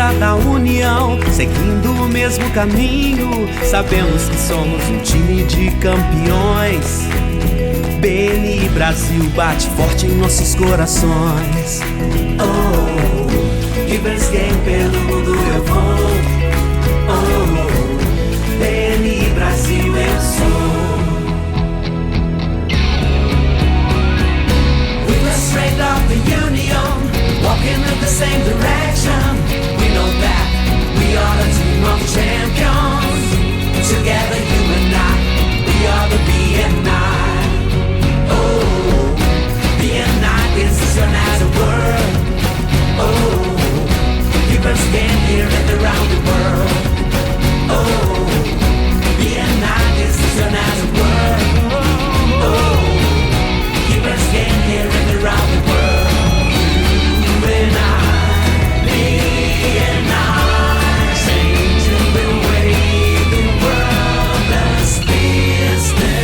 força da união, seguindo o mesmo caminho. Sabemos que somos um time de campeões. BNI Brasil bate forte em nossos corações. Oh, Givers Game pelo mundo eu vou. Oh, BNI Brasil eu sou. We were straight up the union, walking in the same direction. We know that we are the team of champions. Together you and I, we are the BNI. Oh, BNI is known as a word. Oh, people stand here and around the world. Oh, BNI is known as a word. Oh, people stand here and around the world. You and I, BNI, changing the way the world does business.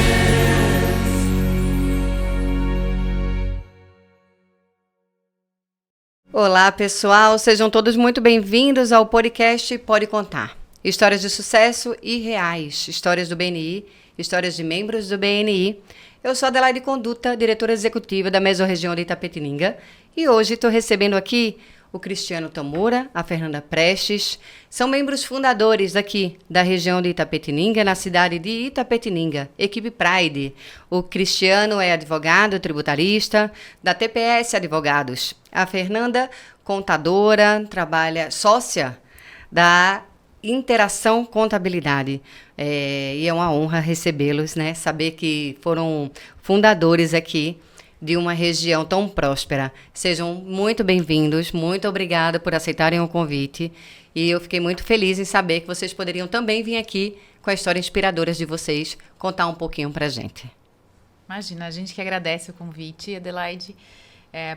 Olá pessoal, sejam todos muito bem-vindos ao podcast Pode Contar. Histórias de sucesso e reais, histórias do BNI, histórias de membros do BNI. Eu sou Adelaide Conduta, diretora executiva da Mesorregião de Itapetininga, e hoje estou recebendo aqui o Cristiano Tamura, a Fernanda Prestes. São membros fundadores aqui da região de Itapetininga, na cidade de Itapetininga, equipe Pride. O Cristiano é advogado tributarista da TPS Advogados. A Fernanda, contadora, trabalha sócia da Interação Contabilidade. E é uma honra recebê-los, né? Saber que foram fundadores aqui de uma região tão próspera. Sejam muito bem-vindos, muito obrigada por aceitarem o convite. E eu fiquei muito feliz em saber que vocês poderiam também vir aqui com a história inspiradoras de vocês, contar um pouquinho pra gente. Imagina, a gente que agradece o convite, Adelaide.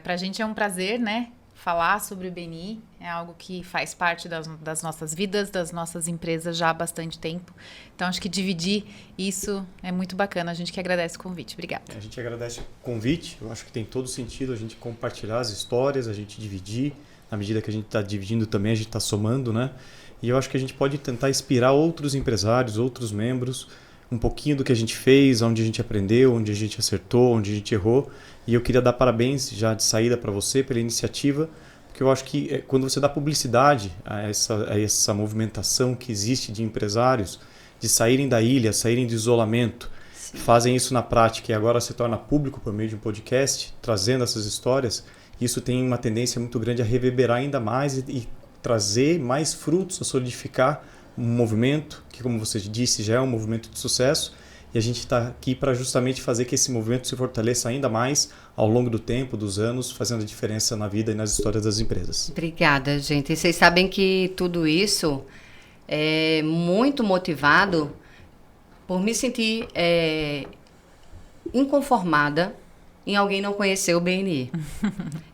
Pra gente é um prazer, né? Falar sobre o BNI é algo que faz parte das nossas vidas, das nossas empresas já há bastante tempo. Então, acho que dividir isso é muito bacana. A gente que agradece o convite. Obrigada. A gente agradece o convite. Eu acho que tem todo sentido a gente compartilhar as histórias, a gente dividir. Na medida que a gente está dividindo também, a gente está somando, né? E eu acho que a gente pode tentar inspirar outros empresários, outros membros, um pouquinho do que a gente fez, onde a gente aprendeu, onde a gente acertou, onde a gente errou. E eu queria dar parabéns já de saída para você pela iniciativa, porque eu acho que quando você dá publicidade a essa movimentação que existe de empresários, de saírem da ilha, saírem do isolamento, sim, fazem isso na prática e agora se torna público por meio de um podcast, trazendo essas histórias, isso tem uma tendência muito grande a reverberar ainda mais e trazer mais frutos, a solidificar um movimento que, como você disse, já é um movimento de sucesso. E a gente está aqui para justamente fazer que esse movimento se fortaleça ainda mais ao longo do tempo, dos anos, fazendo a diferença na vida e nas histórias das empresas. Obrigada, gente. E vocês sabem que tudo isso é muito motivado por me sentir inconformada em alguém não conhecer o BNI.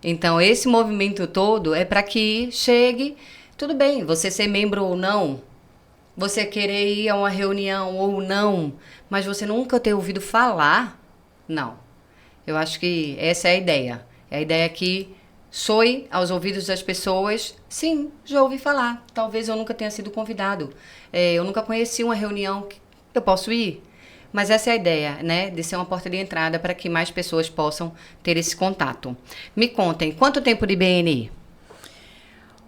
Então, esse movimento todo é para que chegue, tudo bem, você ser membro ou não, você querer ir a uma reunião ou não, mas você nunca ter ouvido falar, não. Eu acho que essa é a ideia. É a ideia que soe aos ouvidos das pessoas. Sim, já ouvi falar. Talvez eu nunca tenha sido convidado. Eu nunca conheci uma reunião que eu posso ir. Mas essa é a ideia, né? De ser uma porta de entrada para que mais pessoas possam ter esse contato. Me contem, quanto tempo de BNI?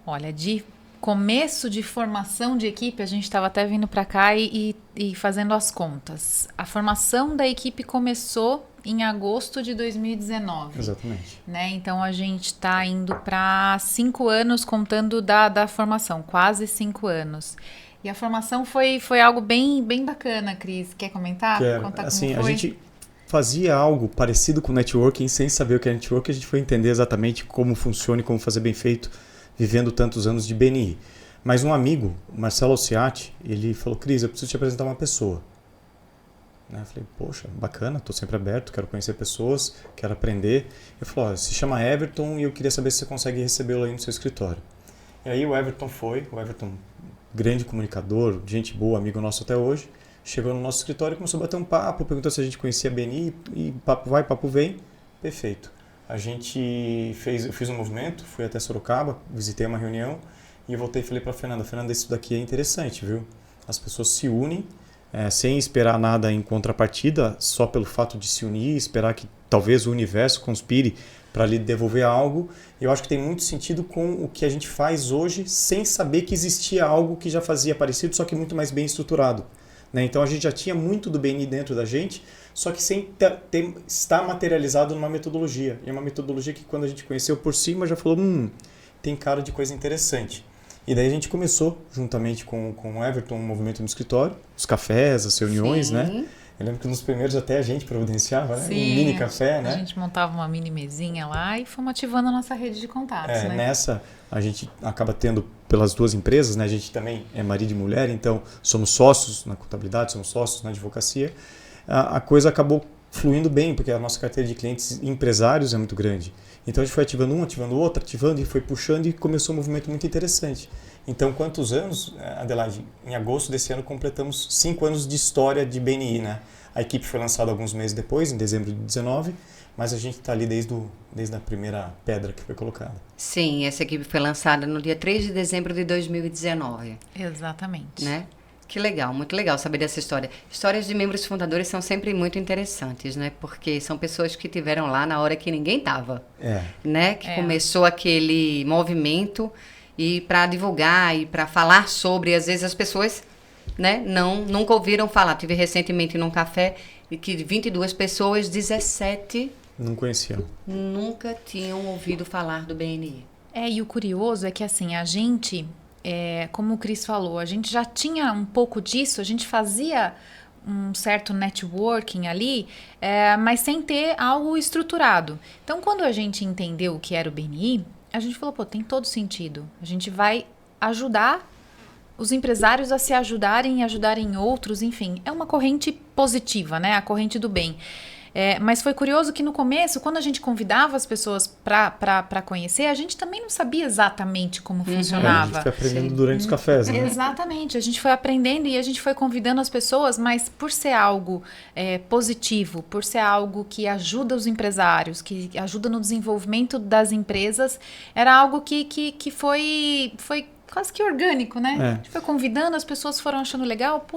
Olha, de começo de formação de equipe, a gente estava até vindo para cá e fazendo as contas. A formação da equipe começou em agosto de 2019. Exatamente. Né? Então, a gente está indo para 5 anos contando da formação, quase 5 anos. E a formação foi algo bem bacana, Cris. Quer comentar? Contar assim, como foi? A gente fazia algo parecido com networking, sem saber o que é networking, a gente foi entender exatamente como funciona e como fazer bem feito, vivendo tantos anos de BNI. Mas um amigo, Marcelo Alciati, ele falou: Cris, eu preciso te apresentar uma pessoa. Eu falei: poxa, bacana, estou sempre aberto, quero conhecer pessoas, quero aprender. Ele falou: se chama Everton e eu queria saber se você consegue recebê-lo aí no seu escritório. E aí o Everton grande comunicador, gente boa, amigo nosso até hoje, chegou no nosso escritório e começou a bater um papo, perguntou se a gente conhecia a BNI e papo vai, papo vem, perfeito. Eu fiz um movimento, fui até Sorocaba, visitei uma reunião e eu voltei e falei para Fernanda, isso daqui é interessante, viu? As pessoas se unem sem esperar nada em contrapartida, só pelo fato de se unir, esperar que talvez o universo conspire para lhe devolver algo. Eu acho que tem muito sentido com o que a gente faz hoje, sem saber que existia algo que já fazia parecido, só que muito mais bem estruturado. Né? Então a gente já tinha muito do BNI dentro da gente, só que sem estar materializado numa metodologia. E é uma metodologia que quando a gente conheceu por cima já falou, tem cara de coisa interessante. E daí a gente começou, juntamente com o Everton, um movimento no escritório, os cafés, as reuniões, Sim. né? Eu lembro que nos primeiros até a gente providenciava, né? Sim, Um mini café, né? A gente montava uma mini mesinha lá e fomos ativando a nossa rede de contatos, né? Nessa, a gente acaba tendo pelas duas empresas, né? A gente também é marido e mulher, então somos sócios na contabilidade, somos sócios na advocacia. A coisa acabou fluindo bem, porque a nossa carteira de clientes empresários é muito grande. Então a gente foi ativando um, ativando o outro, ativando e foi puxando e começou um movimento muito interessante. Então, quantos anos, Adelaide? Em agosto desse ano completamos 5 anos de história de BNI, né? A equipe foi lançada alguns meses depois, em dezembro de 2019, mas a gente está ali desde a primeira pedra que foi colocada. Sim, essa equipe foi lançada no dia 3 de dezembro de 2019. Exatamente. Né? Que legal, muito legal saber dessa história. Histórias de membros fundadores são sempre muito interessantes, né? Porque são pessoas que tiveram lá na hora que ninguém estava, né? Que começou aquele movimento e para divulgar e para falar sobre, às vezes as pessoas, né? Nunca ouviram falar. Tive recentemente num café e que 22 pessoas, 17 não conheciam. Nunca tinham ouvido falar do BNI. E o curioso é que assim, a gente, como o Cris falou, a gente já tinha um pouco disso, a gente fazia um certo networking ali, mas sem ter algo estruturado. Então, quando a gente entendeu o que era o BNI, a gente falou, tem todo sentido. A gente vai ajudar os empresários a se ajudarem e ajudarem outros, enfim. É uma corrente positiva, né? A corrente do bem. Mas foi curioso que no começo, quando a gente convidava as pessoas para conhecer, a gente também não sabia exatamente como funcionava. A gente foi aprendendo durante os cafés, né? Exatamente, a gente foi aprendendo e a gente foi convidando as pessoas, mas por ser algo positivo, por ser algo que ajuda os empresários, que ajuda no desenvolvimento das empresas, era algo que foi quase que orgânico, né? A gente foi convidando, as pessoas foram achando legal,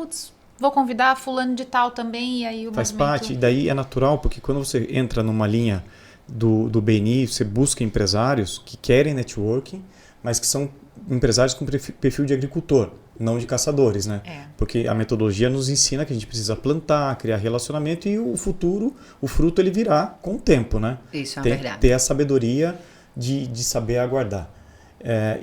vou convidar fulano de tal também, e aí o faz movimento... parte, e daí é natural, porque quando você entra numa linha do BNI, você busca empresários que querem networking, mas que são empresários com perfil de agricultor, não de caçadores, né? Porque a metodologia nos ensina que a gente precisa plantar, criar relacionamento e o fruto ele virá com o tempo, né? Isso é verdade. Ter a sabedoria de saber aguardar.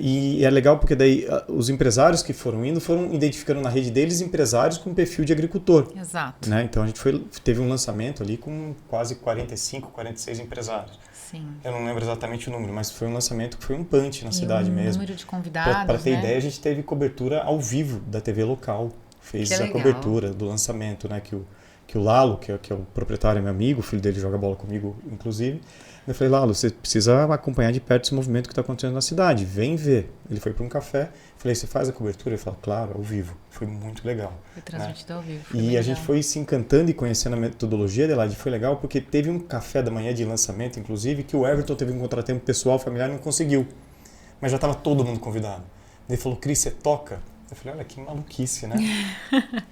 E é legal porque daí os empresários que foram identificando na rede deles empresários com perfil de agricultor. Exato. Né? Então a gente teve um lançamento ali com quase 45, 46 empresários. Sim. Eu não lembro exatamente o número, mas foi um lançamento que foi um punch na cidade mesmo. Número de convidados, para ter ideia, a gente teve cobertura ao vivo da TV local. Fez a cobertura do lançamento, né? Que o Lalo, que é o proprietário, é meu amigo, o filho dele joga bola comigo, inclusive. Eu falei, Lalo, você precisa acompanhar de perto esse movimento que está acontecendo na cidade, vem ver. Ele foi para um café, falei, você faz a cobertura? Ele falou, claro, ao vivo. Foi muito legal. Foi transmitido ao vivo. E a gente foi se encantando e conhecendo a metodologia dela, foi legal porque teve um café da manhã de lançamento, inclusive, que o Everton teve um contratempo pessoal, familiar, e não conseguiu. Mas já estava todo mundo convidado. Ele falou, Cris, você toca? Eu falei, olha que maluquice, né?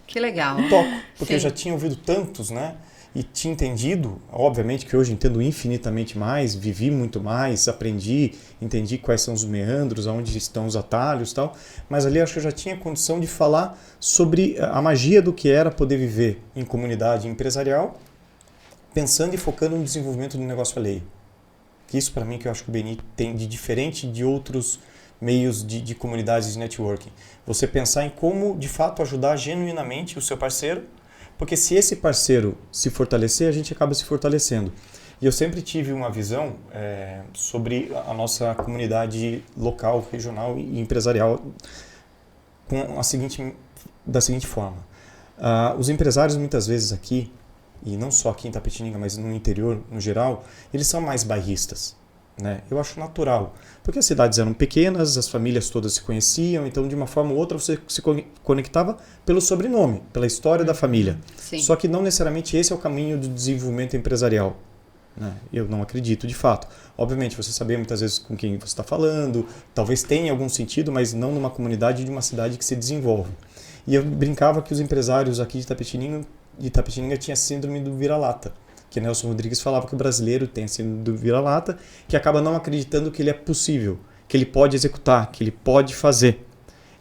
Que legal. Toco, porque eu já tinha ouvido tantos, né? E tinha entendido, obviamente que hoje entendo infinitamente mais, vivi muito mais, aprendi, entendi quais são os meandros, aonde estão os atalhos e tal, mas ali acho que eu já tinha condição de falar sobre a magia do que era poder viver em comunidade empresarial, pensando e focando no desenvolvimento do negócio alheio. Isso para mim que eu acho que o BNI tem de diferente de outros meios de comunidades de networking. Você pensar em como de fato ajudar genuinamente o seu parceiro, porque se esse parceiro se fortalecer, a gente acaba se fortalecendo. E eu sempre tive uma visão sobre a nossa comunidade local, regional e empresarial da seguinte forma. Os empresários muitas vezes aqui, e não só aqui em Itapetininga, mas no interior no geral, eles são mais bairristas. Né? Eu acho natural, porque as cidades eram pequenas, as famílias todas se conheciam, então de uma forma ou outra você se conectava pelo sobrenome, pela história da família. Sim. Só que não necessariamente esse é o caminho do desenvolvimento empresarial. né? Eu não acredito de fato. Obviamente, você saber muitas vezes com quem você está falando, talvez tenha algum sentido, mas não numa comunidade de uma cidade que se desenvolve. E eu brincava que os empresários aqui de Itapetininga tinham síndrome do vira-lata, que Nelson Rodrigues falava que o brasileiro tem a síndrome do vira-lata, que acaba não acreditando que ele é possível, que ele pode executar, que ele pode fazer.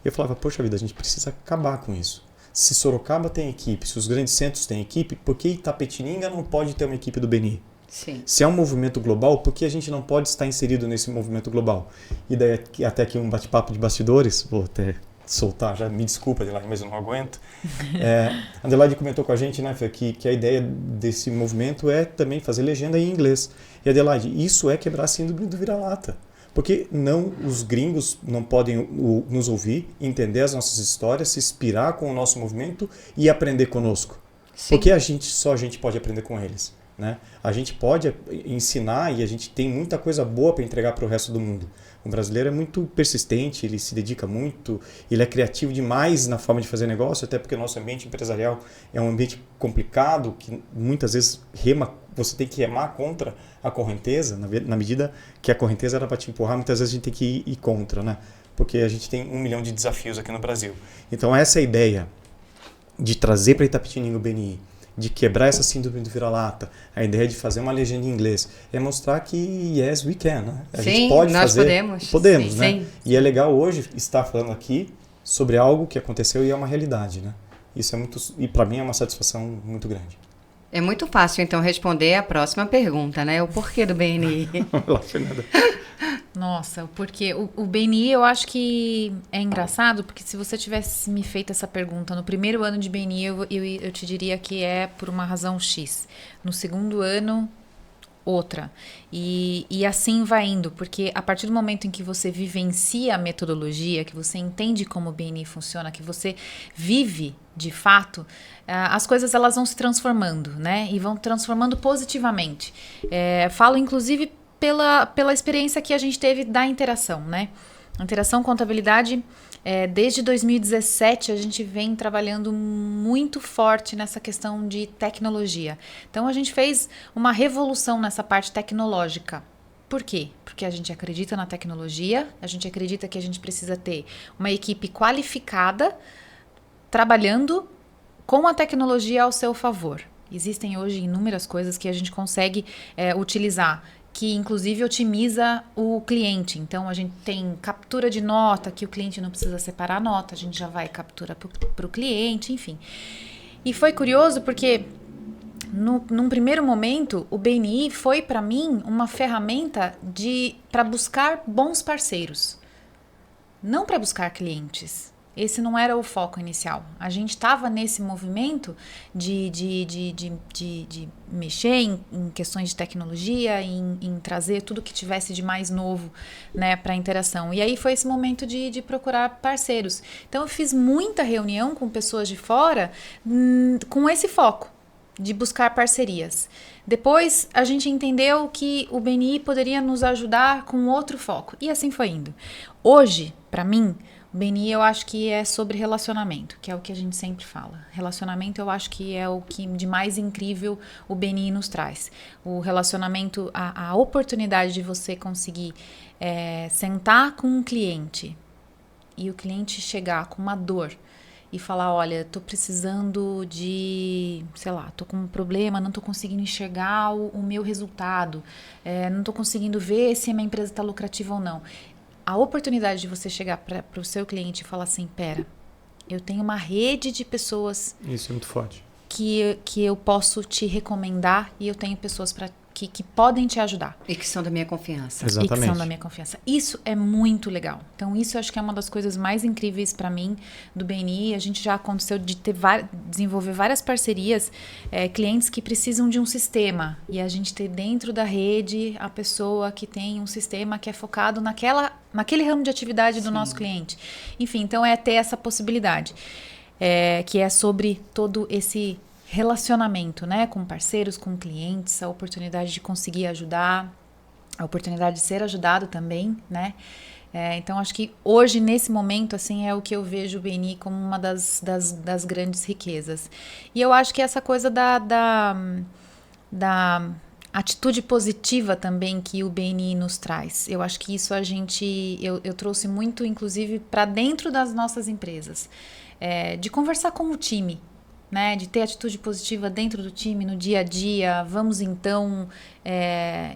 Eu falava, poxa vida, a gente precisa acabar com isso. Se Sorocaba tem equipe, se os grandes centros têm equipe, por que Itapetininga não pode ter uma equipe do BNI? Sim. Se é um movimento global, por que a gente não pode estar inserido nesse movimento global? E daí até aqui um bate-papo de bastidores, vou até soltar, já me desculpa, Adelaide, mas eu não aguento. A Adelaide comentou com a gente, né, que a ideia desse movimento é também fazer legenda em inglês. E Adelaide, isso é quebrar a síndrome do vira-lata. Porque não, os gringos não podem nos ouvir, entender as nossas histórias, se inspirar com o nosso movimento e aprender conosco. Sim. Porque só a gente pode aprender com eles, né? A gente pode ensinar e a gente tem muita coisa boa para entregar para o resto do mundo. O brasileiro é muito persistente, ele se dedica muito, ele é criativo demais na forma de fazer negócio, até porque o nosso ambiente empresarial é um ambiente complicado, que muitas vezes você tem que remar contra a correnteza, na medida que a correnteza era para te empurrar, muitas vezes a gente tem que ir contra, né? Porque a gente tem 1 milhão de desafios aqui no Brasil. Então essa é a ideia de trazer para Itapetininga o BNI, de quebrar essa síndrome do vira-lata, a ideia de fazer uma legenda em inglês, é mostrar que yes, we can, né? A gente pode nós fazer, podemos, sim, né? sim. E é legal hoje estar falando aqui sobre algo que aconteceu e é uma realidade, né? Isso é e para mim é uma satisfação muito grande. É muito fácil, então, responder a próxima pergunta, né? O porquê do BNI. Vamos lá, Fernanda. Nossa, porque o BNI eu acho que é engraçado, porque se você tivesse me feito essa pergunta no primeiro ano de BNI, eu te diria que é por uma razão X. No segundo ano, outra. E assim vai indo, porque a partir do momento em que você vivencia a metodologia, que você entende como o BNI funciona, que você vive de fato, as coisas elas vão se transformando, né? E vão transformando positivamente. Falo inclusive pela experiência que a gente teve da interação, né? A interação contabilidade, desde 2017 a gente vem trabalhando muito forte nessa questão de tecnologia. Então a gente fez uma revolução nessa parte tecnológica. Por quê? Porque a gente acredita na tecnologia, a gente acredita que a gente precisa ter uma equipe qualificada trabalhando com a tecnologia ao seu favor. Existem hoje inúmeras coisas que a gente consegue utilizar, que inclusive otimiza o cliente. Então a gente tem captura de nota, que o cliente não precisa separar a nota, a gente já vai captura para o cliente, enfim. E foi curioso porque num primeiro momento o BNI foi para mim uma ferramenta para buscar bons parceiros, não para buscar clientes. Esse não era o foco inicial. A gente estava nesse movimento de mexer em questões de tecnologia, em trazer tudo que tivesse de mais novo, né, para a interação. E aí foi esse momento de procurar parceiros. Então eu fiz muita reunião com pessoas de fora com esse foco de buscar parcerias. Depois a gente entendeu que o BNI poderia nos ajudar com outro foco. E assim foi indo. Hoje, para mim, o BNI eu acho que é sobre relacionamento, que é o que a gente sempre fala. Relacionamento eu acho que é o que de mais incrível o BNI nos traz. O relacionamento, a oportunidade de você conseguir sentar com um cliente e o cliente chegar com uma dor e falar, olha, tô precisando de, sei lá, tô com um problema, não tô conseguindo enxergar o meu resultado, não tô conseguindo ver se a minha empresa tá lucrativa ou não. A oportunidade de você chegar para o seu cliente e falar assim, pera, eu tenho uma rede de pessoas... Isso é muito forte. Que eu posso te recomendar e eu tenho pessoas que podem te ajudar. E que são da minha confiança. Exatamente. E que são da minha confiança. Isso é muito legal. Então, isso eu acho que é uma das coisas mais incríveis para mim do BNI. A gente já aconteceu de desenvolver várias parcerias, clientes que precisam de um sistema. E a gente ter dentro da rede a pessoa que tem um sistema que é focado naquele ramo de atividade do nosso cliente. Enfim, então ter essa possibilidade. Que é sobre todo esse relacionamento, né, com parceiros, com clientes, a oportunidade de conseguir ajudar, a oportunidade de ser ajudado também, né? Então, acho que hoje, nesse momento, assim, é o que eu vejo o BNI como uma das grandes riquezas. E eu acho que essa coisa atitude positiva também que o BNI nos traz. Eu acho que isso eu trouxe muito, inclusive, para dentro das nossas empresas. De conversar com o time, né? De ter atitude positiva dentro do time, no dia a dia. Vamos, então,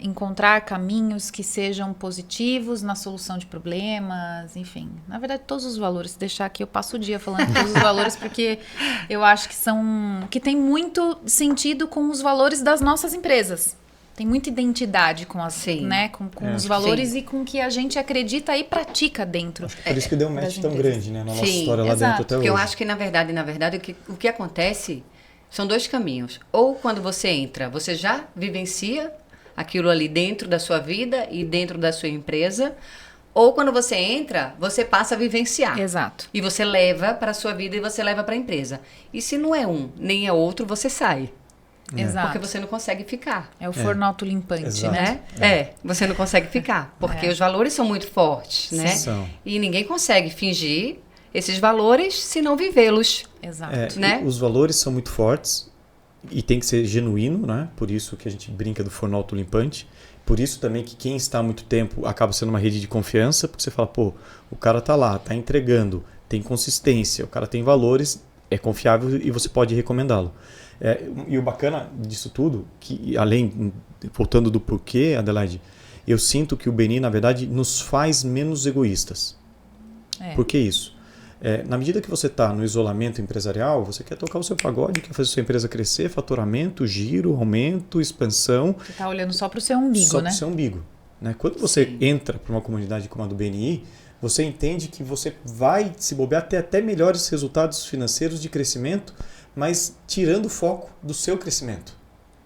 encontrar caminhos que sejam positivos na solução de problemas, enfim. Na verdade, todos os valores. Se deixar aqui, eu passo o dia falando de todos os valores, porque eu acho que tem muito sentido com os valores das nossas empresas. Tem muita identidade com os valores e com o que a gente acredita e pratica dentro. Acho que por isso que deu um match tão grande, né? Na nossa Sim, história lá dentro até hoje. Porque eu acho que, na verdade, o que acontece são dois caminhos. Ou quando você entra, você já vivencia aquilo ali dentro da sua vida e dentro da sua empresa. Ou quando você entra, você passa a vivenciar. Exato. E você leva para a sua vida e você leva para a empresa. E se não é um, nem é outro, você sai. Exato. Porque você não consegue ficar. É o forno autolimpante, Exato. né? Você não consegue ficar. Porque os valores são muito fortes, né? São. E ninguém consegue fingir esses valores se não vivê-los. Exato. Né? Os valores são muito fortes e tem que ser genuíno, né? Por isso que a gente brinca do forno autolimpante. Por isso também que quem está há muito tempo acaba sendo uma rede de confiança, porque você fala, pô, o cara tá lá, tá entregando, tem consistência, o cara tem valores, é confiável e você pode recomendá-lo. E o bacana disso tudo, que além, voltando do porquê, Adelaide, eu sinto que o BNI, na verdade, nos faz menos egoístas. Por que isso? Na medida que você está no isolamento empresarial, você quer tocar o seu pagode, quer fazer a sua empresa crescer, faturamento, giro, aumento, expansão. Você está olhando só para o seu umbigo, só né? Só para o seu umbigo. Né? Quando você entra para uma comunidade como a do BNI, você entende que você vai se bobear até melhores resultados financeiros de crescimento, mas tirando o foco do seu crescimento.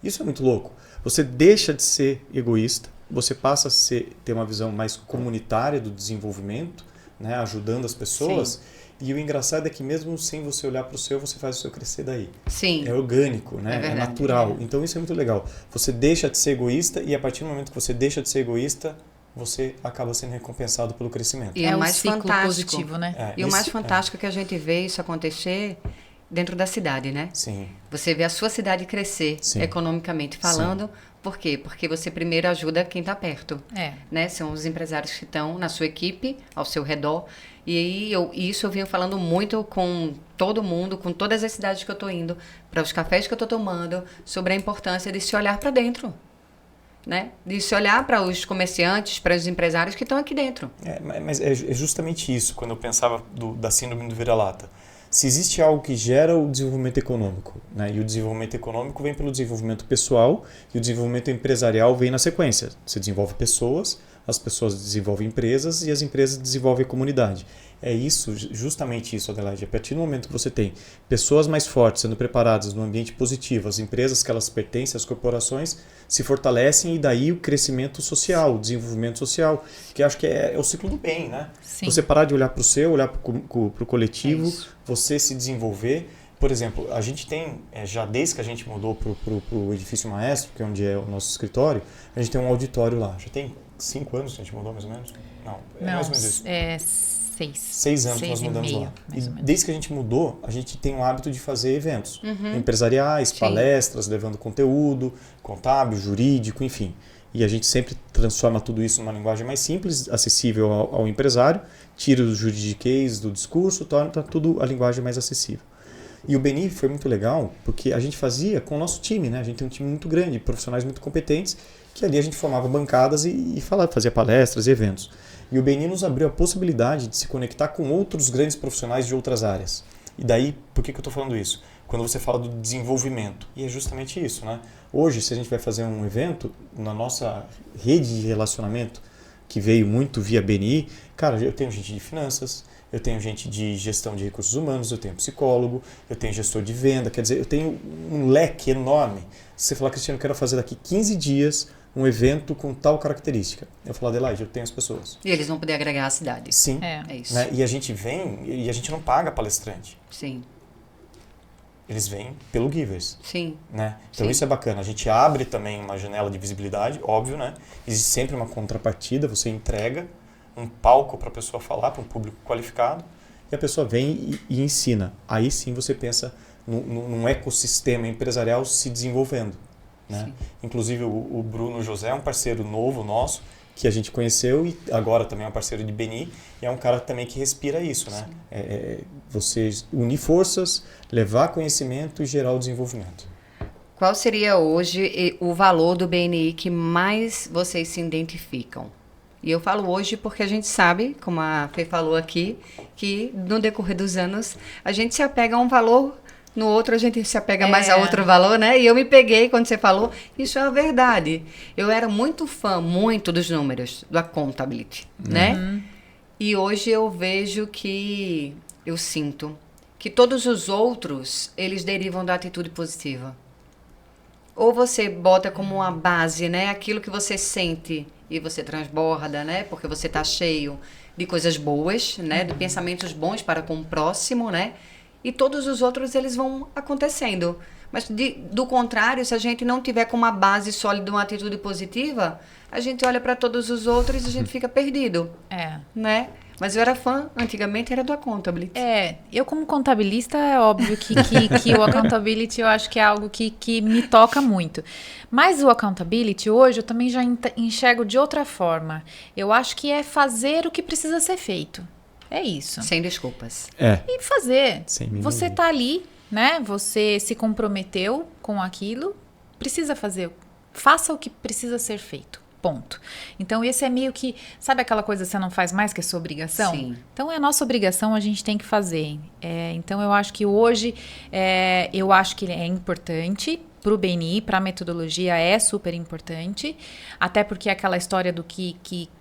Isso é muito louco. Você deixa de ser egoísta, você passa a ter uma visão mais comunitária do desenvolvimento, né? Ajudando as pessoas. Sim. E o engraçado é que mesmo sem você olhar para o seu, você faz o seu crescer daí. Sim. É orgânico, né? É natural. Então isso é muito legal. Você deixa de ser egoísta e a partir do momento que você deixa de ser egoísta, você acaba sendo recompensado pelo crescimento. E o mais fantástico, positivo, né? O mais fantástico é que a gente vê isso acontecer dentro da cidade, né? Sim. Você vê a sua cidade crescer, economicamente falando. Sim. Por quê? Porque você primeiro ajuda quem está perto. Né? São os empresários que estão na sua equipe, ao seu redor. E aí isso eu venho falando muito com todo mundo, com todas as cidades que eu estou indo, para os cafés que eu estou tomando, sobre a importância de se olhar para dentro. Né? De se olhar para os comerciantes, para os empresários que estão aqui dentro. Mas é justamente isso, quando eu pensava da síndrome do vira-lata. Se existe algo que gera o desenvolvimento econômico, né? E o desenvolvimento econômico vem pelo desenvolvimento pessoal e o desenvolvimento empresarial vem na sequência. Você desenvolve pessoas, as pessoas desenvolvem empresas e as empresas desenvolvem a comunidade. É isso, justamente isso, Adelaide. A partir do momento que você tem pessoas mais fortes sendo preparadas num ambiente positivo, as empresas que elas pertencem, as corporações, se fortalecem e daí o crescimento social, o desenvolvimento social, que acho que é o ciclo do bem, né? Sim. Você parar de olhar para o seu, olhar para o coletivo, você se desenvolver. Por exemplo, a gente tem, já desde que a gente mudou para o Edifício Maestro, que é onde é o nosso escritório, a gente tem um auditório lá. Já tem 5 anos que a gente mudou, mais ou menos? Não, mais ou menos isso. 6 anos que nós mudamos lá. E desde que a gente mudou, a gente tem o hábito de fazer eventos empresariais, palestras, levando conteúdo, contábil, jurídico, enfim. E a gente sempre transforma tudo isso numa linguagem mais simples, acessível ao empresário, tira o juridiquês do discurso, torna tudo a linguagem mais acessível. E o BNI foi muito legal, porque a gente fazia com o nosso time, né? A gente tem um time muito grande, profissionais muito competentes, que ali a gente formava bancadas e fazia palestras e eventos. E o BNI nos abriu a possibilidade de se conectar com outros grandes profissionais de outras áreas. E daí, por que eu estou falando isso? Quando você fala do desenvolvimento, e é justamente isso, né? Hoje, se a gente vai fazer um evento, na nossa rede de relacionamento, que veio muito via BNI, cara, eu tenho gente de finanças, eu tenho gente de gestão de recursos humanos, eu tenho psicólogo, eu tenho gestor de venda, quer dizer, eu tenho um leque enorme. Se você falar, Cristiano, eu quero fazer daqui 15 dias um evento com tal característica. Eu falo, Adelaide, eu tenho as pessoas. E eles vão poder agregar a cidade. Sim. É isso. Né? E a gente vem, e a gente não paga palestrante. Sim. Eles vêm pelo Givers. Sim. Né? Então Sim. Isso é bacana. A gente abre também uma janela de visibilidade, óbvio, né? Existe sempre uma contrapartida, você entrega um palco para a pessoa falar, para um público qualificado, e a pessoa vem e ensina. Aí sim você pensa num ecossistema empresarial se desenvolvendo. né? Sim. Inclusive o Bruno José é um parceiro novo nosso, que a gente conheceu e agora também é um parceiro de BNI, e é um cara também que respira isso, né? Você unir forças, levar conhecimento e gerar o desenvolvimento. Qual seria hoje o valor do BNI que mais vocês se identificam? E eu falo hoje porque a gente sabe, como a Fê falou aqui, que no decorrer dos anos a gente se apega a um valor, no outro a gente se apega mais a outro valor, né? E eu me peguei quando você falou, isso é a verdade. Eu era muito fã, muito dos números, da accountability, né? E hoje eu vejo que, eu sinto, que todos os outros, eles derivam da atitude positiva. Ou você bota como uma base, né? Aquilo que você sente e você transborda, né? Porque você tá cheio de coisas boas, né? De pensamentos bons para com o próximo, né? E todos os outros, eles vão acontecendo. Mas, do contrário, se a gente não tiver com uma base sólida, uma atitude positiva, a gente olha para todos os outros e a gente fica perdido, né? Mas eu era fã, antigamente era do accountability. Eu como contabilista, é óbvio que o accountability eu acho que é algo que me toca muito. Mas o accountability hoje eu também já enxergo de outra forma. Eu acho que é fazer o que precisa ser feito. É isso. Sem desculpas. E fazer. Sem mimimi. Você tá ali, né? Você se comprometeu com aquilo, precisa fazer. Faça o que precisa ser feito. Ponto. Então, esse é meio que... Sabe aquela coisa que você não faz mais que é sua obrigação? Sim. Então, é a nossa obrigação, a gente tem que fazer. Então, eu acho que hoje, eu acho que é importante para o BNI, para a metodologia, é super importante. Até porque aquela história do que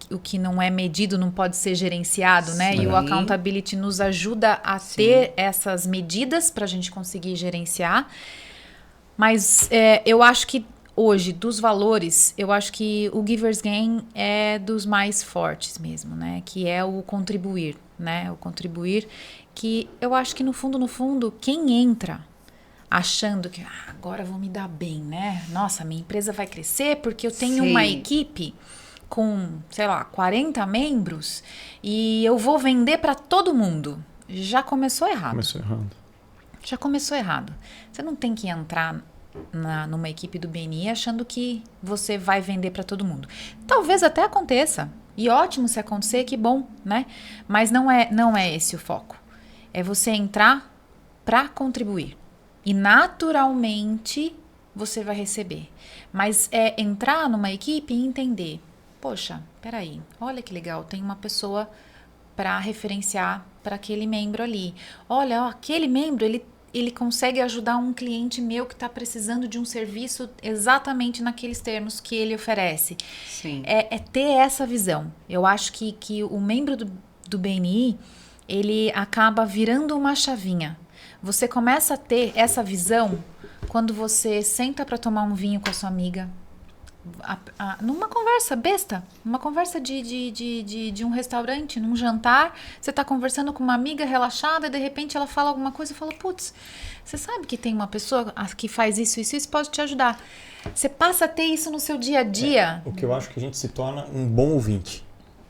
o que não é medido não pode ser gerenciado, né? Sim. E o accountability nos ajuda a ter essas medidas para a gente conseguir gerenciar. Mas eu acho que hoje, dos valores, eu acho que o Giver's Gain é dos mais fortes mesmo, né? Que é o contribuir, né? O contribuir, que eu acho que no fundo, quem entra achando que agora eu vou me dar bem, né? Nossa, minha empresa vai crescer porque eu tenho uma equipe com, sei lá, 40 membros e eu vou vender para todo mundo. Já começou errado. Já começou errado. Você não tem que entrar numa equipe do BNI achando que você vai vender para todo mundo. Talvez até aconteça. E ótimo se acontecer, que bom, né? Mas não é esse o foco. É você entrar para contribuir. E naturalmente você vai receber. Mas é entrar numa equipe e entender. Poxa, peraí, olha que legal, tem uma pessoa para referenciar para aquele membro ali. Olha, aquele membro, ele consegue ajudar um cliente meu que está precisando de um serviço exatamente naqueles termos que ele oferece. Sim. É ter essa visão. Eu acho que o membro do BNI, ele acaba virando uma chavinha. Você começa a ter essa visão quando você senta para tomar um vinho com a sua amiga, numa conversa besta, numa conversa de um restaurante, num jantar, você está conversando com uma amiga relaxada e de repente ela fala alguma coisa e fala, putz, você sabe que tem uma pessoa que faz isso pode te ajudar. Você passa a ter isso no seu dia a dia. O que eu acho que a gente se torna um bom ouvinte,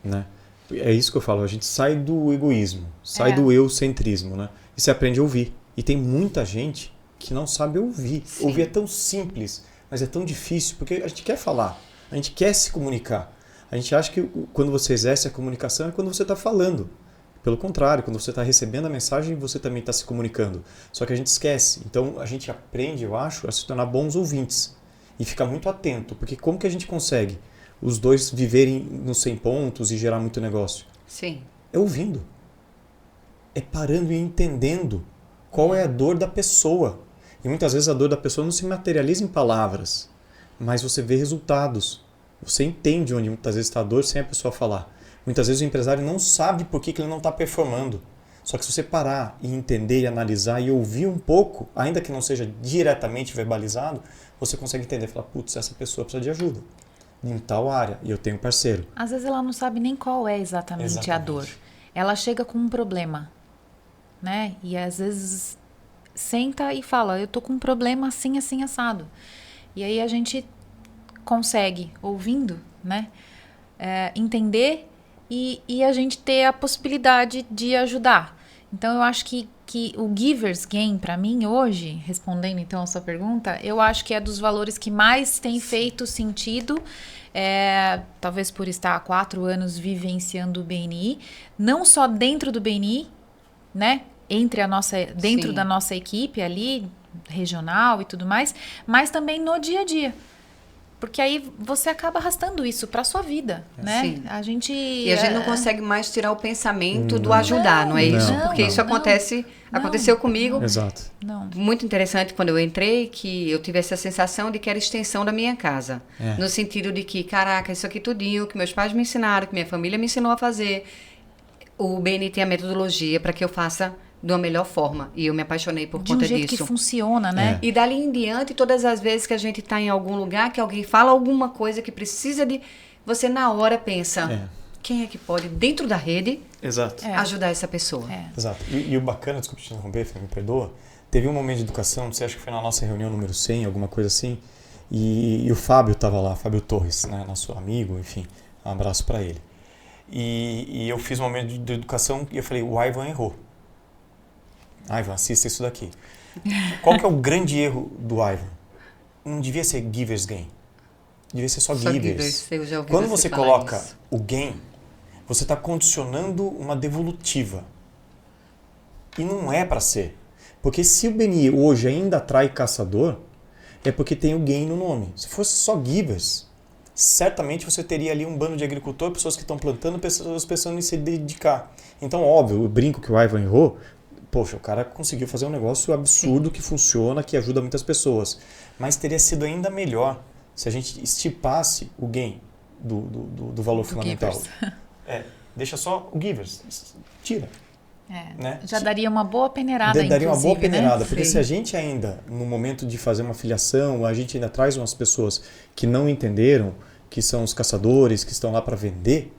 né? É isso que eu falo, a gente sai do egoísmo, sai do eucentrismo, né? E você aprende a ouvir. E tem muita gente que não sabe ouvir. Sim. Ouvir é tão simples, mas é tão difícil, porque a gente quer falar, a gente quer se comunicar. A gente acha que quando você exerce a comunicação é quando você está falando. Pelo contrário, quando você está recebendo a mensagem, você também está se comunicando. Só que a gente esquece. Então a gente aprende, eu acho, a se tornar bons ouvintes. E ficar muito atento, porque como que a gente consegue os dois viverem nos 100 pontos e gerar muito negócio? Sim. É ouvindo. É parando e entendendo qual é a dor da pessoa. E muitas vezes a dor da pessoa não se materializa em palavras, mas você vê resultados. Você entende onde muitas vezes está a dor sem a pessoa falar. Muitas vezes o empresário não sabe por que ele não está performando. Só que se você parar e entender e analisar e ouvir um pouco, ainda que não seja diretamente verbalizado, você consegue entender. Falar, putz, essa pessoa precisa de ajuda em tal área e eu tenho parceiro. Às vezes ela não sabe nem qual é exatamente a dor. Ela chega com um problema, né? E às vezes senta e fala, eu tô com um problema assim, assim, assado. E aí a gente consegue, ouvindo, né? Entender e a gente ter a possibilidade de ajudar. Então eu acho que que o Giver's Gain, para mim, hoje, respondendo então a sua pergunta, eu acho que é dos valores que mais tem feito sentido, talvez por estar há 4 anos vivenciando o BNI, não só dentro do BNI, né? Dentro Sim. da nossa equipe ali, regional e tudo mais, mas também no dia a dia. Porque aí você acaba arrastando isso para sua vida, né? Sim. A gente... E a gente não consegue mais tirar o pensamento do ajudar, não é isso? não, Porque isso não. aconteceu comigo. Exato. Não. Muito interessante quando eu entrei, que eu tive essa sensação de que era extensão da minha casa. No sentido de que, caraca, isso aqui tudinho que meus pais me ensinaram, que minha família me ensinou a fazer. O BNI tem a metodologia para que eu faça de uma melhor forma. E eu me apaixonei por De um conta jeito disso. que funciona, né? E dali em diante, todas as vezes que a gente está em algum lugar, que alguém fala alguma coisa que precisa de... Você na hora pensa, quem é que pode, dentro da rede, Exato. ajudar essa pessoa? Exato. E o bacana, desculpa te interromper, Fê, me perdoa, teve um momento de educação, não sei, acho que foi na nossa reunião número 100, alguma coisa assim, e o Fábio estava lá, Fábio Torres, né, nosso amigo, enfim, um abraço para ele. E eu fiz um momento de educação e eu falei, o Ivan errou. Ivan, assista isso daqui. Qual que é o grande erro do Ivan? Não devia ser Giver's Gain. Devia ser só Givers. Eu já ouvi Quando você falar coloca isso. o gain, você está condicionando uma devolutiva. E não é para ser. Porque se o BNI hoje ainda atrai caçador, é porque tem o gain no nome. Se fosse só Givers, certamente você teria ali um bando de agricultor, pessoas que estão plantando, pessoas pensando em se dedicar. Então, óbvio, eu brinco que o Ivan errou. Poxa, o cara conseguiu fazer um negócio absurdo que funciona, que ajuda muitas pessoas. Mas teria sido ainda melhor se a gente estipasse o gain do valor fundamental. Deixa só o Givers. Tira. Né? Já daria uma boa peneirada, Daria uma boa inclusive, peneirada, né? porque Sim. se a gente ainda, no momento de fazer uma filiação, a gente ainda traz umas pessoas que não entenderam, que são os caçadores, que estão lá para vender,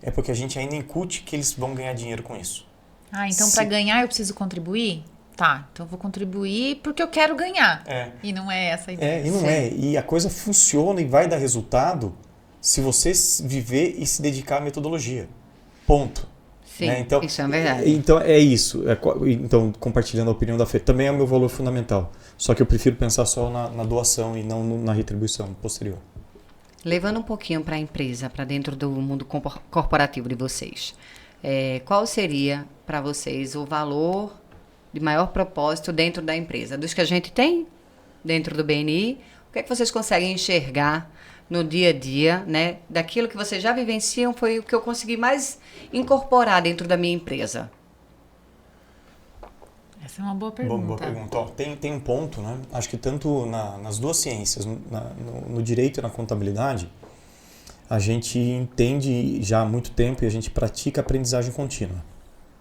é porque a gente ainda incute que eles vão ganhar dinheiro com isso. Então para ganhar eu preciso contribuir? Tá, então eu vou contribuir porque eu quero ganhar. E não é essa a ideia. E não é. E a coisa funciona e vai dar resultado se você viver e se dedicar à metodologia. Ponto. Sim, né? Então, isso é verdade. Então é isso. Então, compartilhando a opinião da Fê, também é o meu valor fundamental. Só que eu prefiro pensar só na doação e não na retribuição posterior. Levando um pouquinho para a empresa, para dentro do mundo corporativo de vocês, qual seria para vocês o valor de maior propósito dentro da empresa? Dos que a gente tem dentro do BNI, o que é que vocês conseguem enxergar no dia a dia, né? Daquilo que vocês já vivenciam, foi o que eu consegui mais incorporar dentro da minha empresa. Essa é uma boa pergunta. Boa pergunta. Ó, tem um ponto, né? Acho que tanto nas duas ciências, no direito e na contabilidade, a gente entende já há muito tempo e a gente pratica aprendizagem contínua,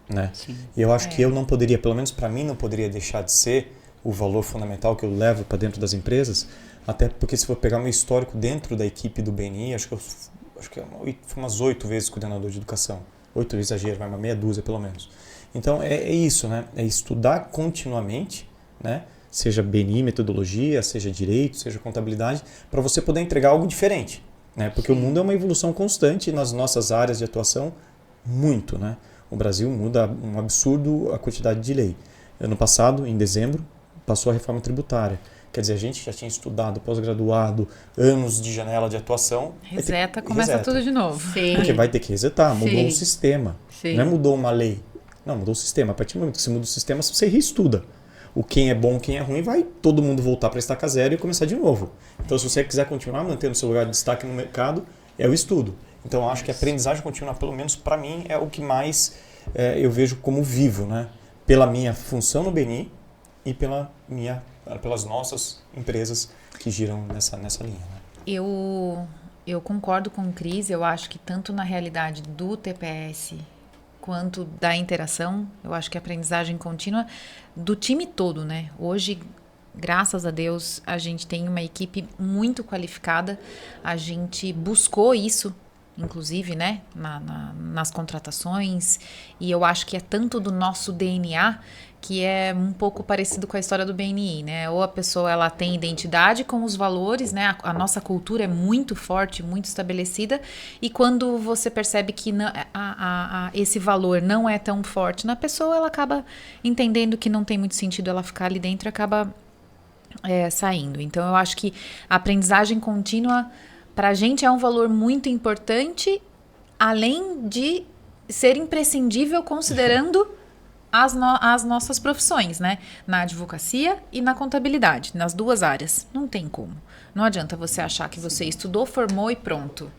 né? Sim. E eu acho que eu não poderia, pelo menos para mim, não poderia deixar de ser o valor fundamental que eu levo para dentro das empresas, até porque se for pegar meu histórico dentro da equipe do BNI, acho que fui umas 8 vezes coordenador de educação. 8 é exagero, mas uma meia dúzia pelo menos. Então é isso, né? É estudar continuamente, né? Seja BNI, metodologia, seja direito, seja contabilidade, para você poder entregar algo diferente, né? Porque o mundo é uma evolução constante nas nossas áreas de atuação, muito, né? O Brasil muda um absurdo a quantidade de lei. Ano passado, em dezembro, passou a reforma tributária. Quer dizer, a gente já tinha estudado, pós-graduado, anos de janela de atuação. Começa tudo de novo. Sim. Porque vai ter que resetar, mudou Sim. um sistema. Sim. Não é mudou uma lei. Não, mudou o sistema. A partir do momento que você muda o sistema, você reestuda. O quem é bom, quem é ruim, vai todo mundo voltar para a estaca zero e começar de novo. Então, se você quiser continuar mantendo seu lugar de destaque no mercado, é o estudo. Então, eu acho que a aprendizagem contínua, pelo menos para mim, é o que mais eu vejo como vivo, né? Pela minha função no BNI e pelas nossas empresas que giram nessa linha. Né? Eu concordo com o Cris, eu acho que tanto na realidade do TPS quanto da interação, eu acho que a aprendizagem contínua do time todo, né? Hoje, graças a Deus, a gente tem uma equipe muito qualificada, a gente buscou isso inclusive, né, nas contratações, e eu acho que é tanto do nosso DNA que é um pouco parecido com a história do BNI, né? Ou a pessoa ela tem identidade com os valores, né? A nossa cultura é muito forte, muito estabelecida, e quando você percebe que esse valor não é tão forte na pessoa, ela acaba entendendo que não tem muito sentido ela ficar ali dentro e acaba saindo. Então, eu acho que a aprendizagem contínua, para a gente, é um valor muito importante, além de ser imprescindível considerando as nossas profissões, né? Na advocacia e na contabilidade, nas duas áreas. Não tem como. Não adianta você achar que você estudou, formou e pronto.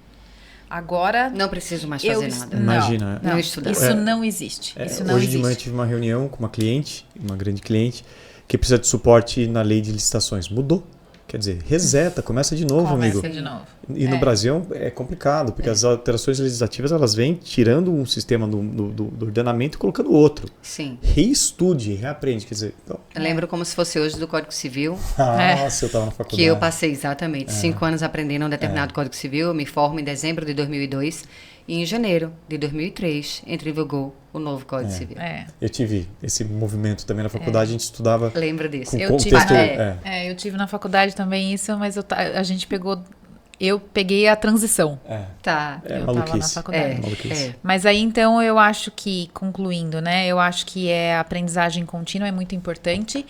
Agora... Não preciso mais fazer nada. Imagina. Não estudar. Isso não existe. Isso não hoje existe. de manhã eu tive uma reunião com uma cliente, uma grande cliente, que precisa de suporte na lei de licitações. Mudou. Quer dizer, reseta, começa de novo, amigo. Começa de novo. E no Brasil é complicado, porque as alterações legislativas elas vêm tirando um sistema do ordenamento e colocando outro. Sim. Reestude, reaprende. Quer dizer, então, Eu lembro como se fosse hoje do Código Civil, nossa, eu estava na faculdade. que eu passei exatamente 5 anos aprendendo um determinado Código Civil. Eu me formo em dezembro de 2002 e em janeiro de 2003 entra em vigor o novo Código Civil. Eu tive esse movimento também na faculdade, a gente estudava Lembro disso. com Eu contexto... eu tive na faculdade também isso, mas a gente pegou... Eu peguei a transição. Tá. Eu estava na maluquice. faculdade. Maluquice. Mas aí, então, eu acho que, concluindo, né? Eu acho que a aprendizagem contínua é muito importante.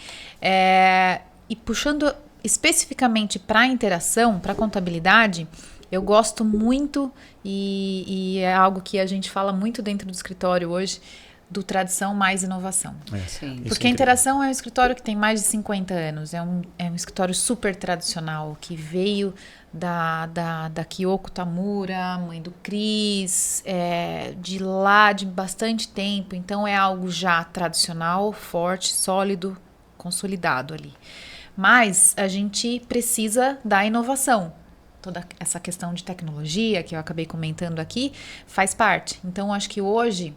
E puxando especificamente para a interação, para a contabilidade, eu gosto muito, e é algo que a gente fala muito dentro do escritório hoje, do tradição mais inovação. Sim. Porque a Interação é um escritório que tem mais de 50 anos. É um escritório super tradicional, que veio da Kyoko Tamura, mãe do Cris, de lá de bastante tempo. Então, é algo já tradicional, forte, sólido, consolidado ali. Mas a gente precisa da inovação. Toda essa questão de tecnologia, que eu acabei comentando aqui, faz parte. Então, acho que hoje...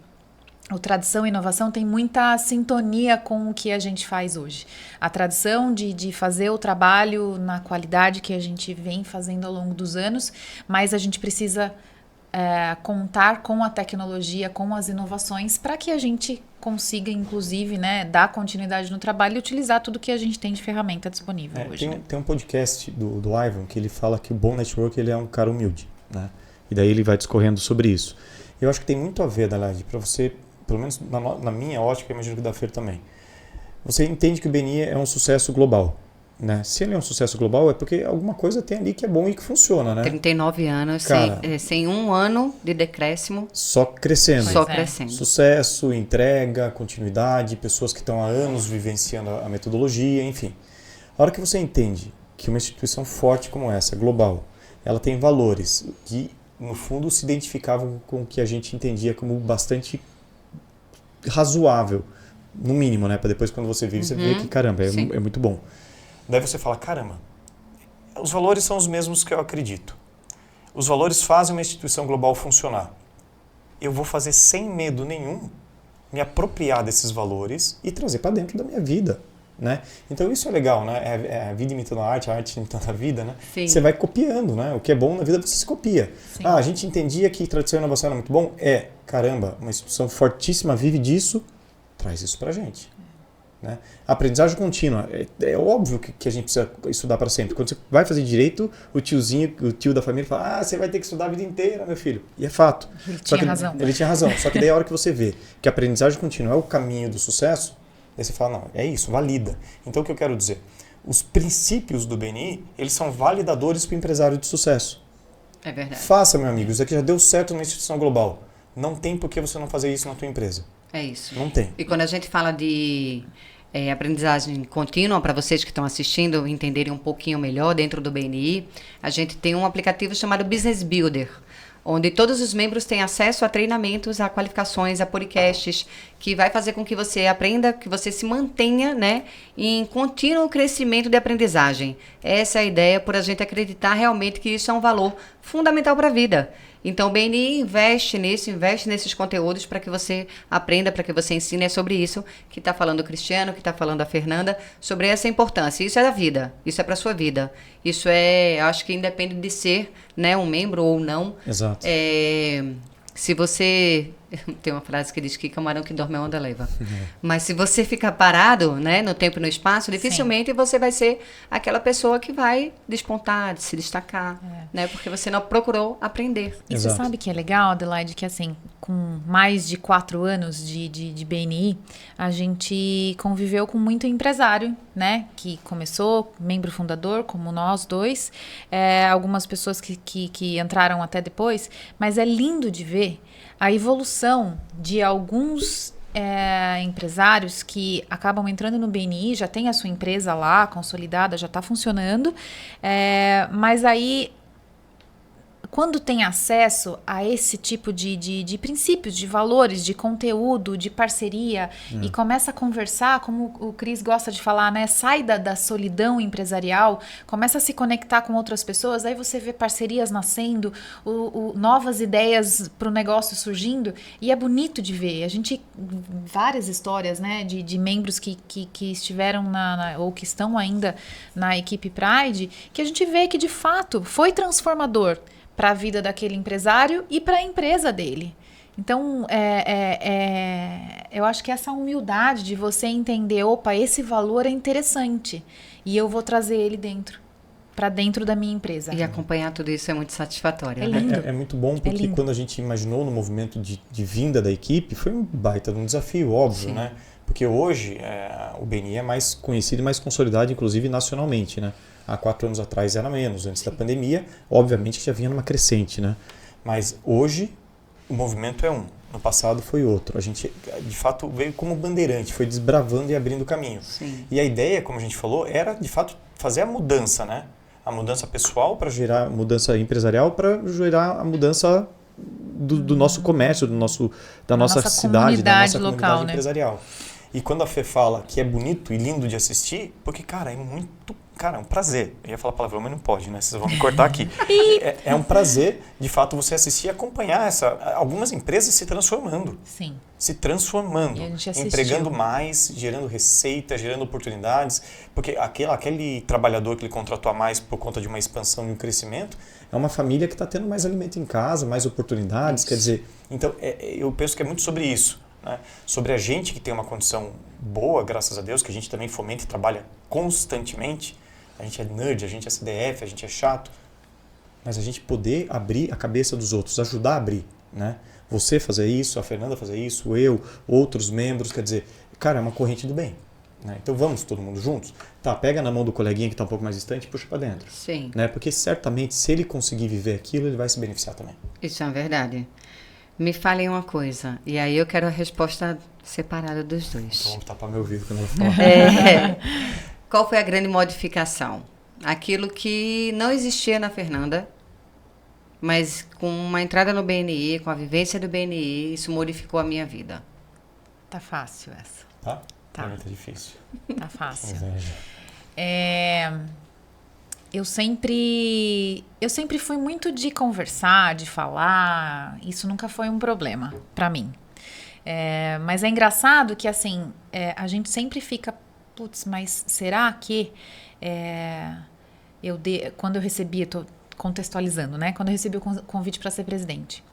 O tradição e inovação tem muita sintonia com o que a gente faz hoje. A tradição de fazer o trabalho na qualidade que a gente vem fazendo ao longo dos anos, mas a gente precisa contar com a tecnologia, com as inovações, para que a gente consiga, inclusive, né, dar continuidade no trabalho e utilizar tudo que a gente tem de ferramenta disponível hoje. Tem um podcast do Ivan que ele fala que o bom network ele é um cara humilde, né? E daí ele vai discorrendo sobre isso. Eu acho que tem muito a ver, Adelaide, para você... Pelo menos na minha ótica, eu imagino que da Fer também. Você entende que o BNI é um sucesso global, né? Se ele é um sucesso global, é porque alguma coisa tem ali que é bom e que funciona, né? 39 anos, Cara, sem um ano de decréscimo. Só crescendo. Só crescendo. Sucesso, entrega, continuidade, pessoas que estão há anos vivenciando a metodologia, enfim. A hora que você entende que uma instituição forte como essa, global, ela tem valores que, no fundo, se identificavam com o que a gente entendia como bastante razoável, no mínimo, né? Para depois, quando você vive, você vê que, caramba, é muito bom. Daí você fala, caramba, os valores são os mesmos que eu acredito. Os valores fazem uma instituição global funcionar. Eu vou fazer sem medo nenhum, me apropriar desses valores e trazer para dentro da minha vida, né? Então isso é legal, né? É a vida imitando a arte imitando a vida, né? Sim. Você vai copiando, né? O que é bom na vida você se copia. Sim. A gente entendia que tradição e inovação era muito bom? Caramba, uma instituição fortíssima vive disso, traz isso pra gente. Né? A aprendizagem contínua, é óbvio que a gente precisa estudar para sempre. Quando você vai fazer direito, o tio da família fala, você vai ter que estudar a vida inteira, meu filho. E é fato. Ele tinha razão. Ele tinha razão. Só que daí a hora que você vê que a aprendizagem contínua é o caminho do sucesso, aí você fala, não, é isso, valida. Então o que eu quero dizer? Os princípios do BNI, eles são validadores para o empresário de sucesso. É verdade. Faça, meu amigo, isso aqui já deu certo numa instituição global. Não tem por que você não fazer isso na tua empresa. É isso. Não tem. E quando a gente fala de aprendizagem contínua, para vocês que estão assistindo entenderem um pouquinho melhor dentro do BNI, a gente tem um aplicativo chamado Business Builder, onde todos os membros têm acesso a treinamentos, a qualificações, a podcasts que vai fazer com que você aprenda, que você se mantenha, né, em contínuo crescimento de aprendizagem. Essa é a ideia, por a gente acreditar realmente que isso é um valor fundamental para a vida. Então, o BNI investe nesses conteúdos para que você aprenda, para que você ensine. É sobre isso que está falando o Cristiano, que está falando a Fernanda, sobre essa importância. Isso é da vida, isso é para a sua vida. Isso acho que independe de ser, né, um membro ou não. Exato. Se você... Tem uma frase que diz que camarão que dorme a onda leva. Mas se você ficar parado, né, no tempo e no espaço, dificilmente você vai ser aquela pessoa que vai despontar, se destacar, né? Porque você não procurou aprender. E você sabe que é legal, Adelaide, que assim, com mais de 4 anos de BNI, a gente conviveu com muito empresário, né? Que começou, membro fundador, como nós dois. Algumas pessoas que entraram até depois. Mas é lindo de ver a evolução de alguns empresários que acabam entrando no BNI, já tem a sua empresa lá, consolidada, já está funcionando, mas aí, quando tem acesso a esse tipo de princípios, de valores, de conteúdo, de parceria, e começa a conversar, como o Cris gosta de falar, né? Sai da solidão empresarial, começa a se conectar com outras pessoas, aí você vê parcerias nascendo, novas ideias para o negócio surgindo, e é bonito de ver. A gente, várias histórias, né, de membros que estiveram ou que estão ainda na equipe Pride, que a gente vê que de fato foi transformador para a vida daquele empresário e para a empresa dele. Então, eu acho que essa humildade de você entender, opa, esse valor é interessante e eu vou trazer ele para dentro da minha empresa. E acompanhar tudo isso é muito satisfatório. É muito bom, porque quando a gente imaginou no movimento de vinda da equipe, foi um baita de um desafio, óbvio, Sim. né? Porque hoje o BNI é mais conhecido e mais consolidado, inclusive nacionalmente, né? Há 4 anos atrás era menos, antes da pandemia, obviamente que já vinha numa crescente, né? Mas hoje o movimento é um, no passado foi outro. A gente, de fato, veio como bandeirante, foi desbravando e abrindo caminho. Sim. E a ideia, como a gente falou, era, de fato, fazer a mudança, né? A mudança pessoal para gerar a mudança empresarial, para gerar a mudança do nosso comércio, da nossa cidade, da nossa comunidade local, empresarial. Né? E quando a Fê fala que é bonito e lindo de assistir, porque, cara, é muito... Cara, é um prazer. Eu ia falar palavrão, mas não pode, né? Vocês vão me cortar aqui. É um prazer, de fato, você assistir e acompanhar algumas empresas se transformando. Sim. Se transformando. E a gente assistiu. Empregando mais, gerando receita, gerando oportunidades. Porque aquele trabalhador que ele contratou a mais por conta de uma expansão e um crescimento, é uma família que está tendo mais alimento em casa, mais oportunidades. Isso. Quer dizer, então, eu penso que é muito sobre isso. Né? Sobre a gente que tem uma condição boa, graças a Deus, que a gente também fomenta e trabalha constantemente. A gente é nerd, a gente é CDF, a gente é chato, mas a gente poder abrir a cabeça dos outros, ajudar a abrir, né? Você fazer isso, a Fernanda fazer isso, eu, outros membros, quer dizer, cara, é uma corrente do bem, né? Então vamos todo mundo juntos? Tá, pega na mão do coleguinha que está um pouco mais distante e puxa para dentro. Sim. Né? Porque certamente, se ele conseguir viver aquilo, ele vai se beneficiar também. Isso é uma verdade. Me falem uma coisa, e aí eu quero a resposta separada dos dois. Então vamos tapar meu ouvido quando eu vou falar. Qual foi a grande modificação? Aquilo que não existia na Fernanda, mas com uma entrada no BNI, com a vivência do BNI, isso modificou a minha vida. Tá fácil essa. Tá? Tá. Pergunta difícil. Tá fácil. Inveja. Eu sempre fui muito de conversar, de falar. Isso nunca foi um problema pra mim. Mas é engraçado que, assim, a gente sempre fica... Putz, mas será que quando eu recebi, tô contextualizando, né? Quando eu recebi o convite para ser presidente,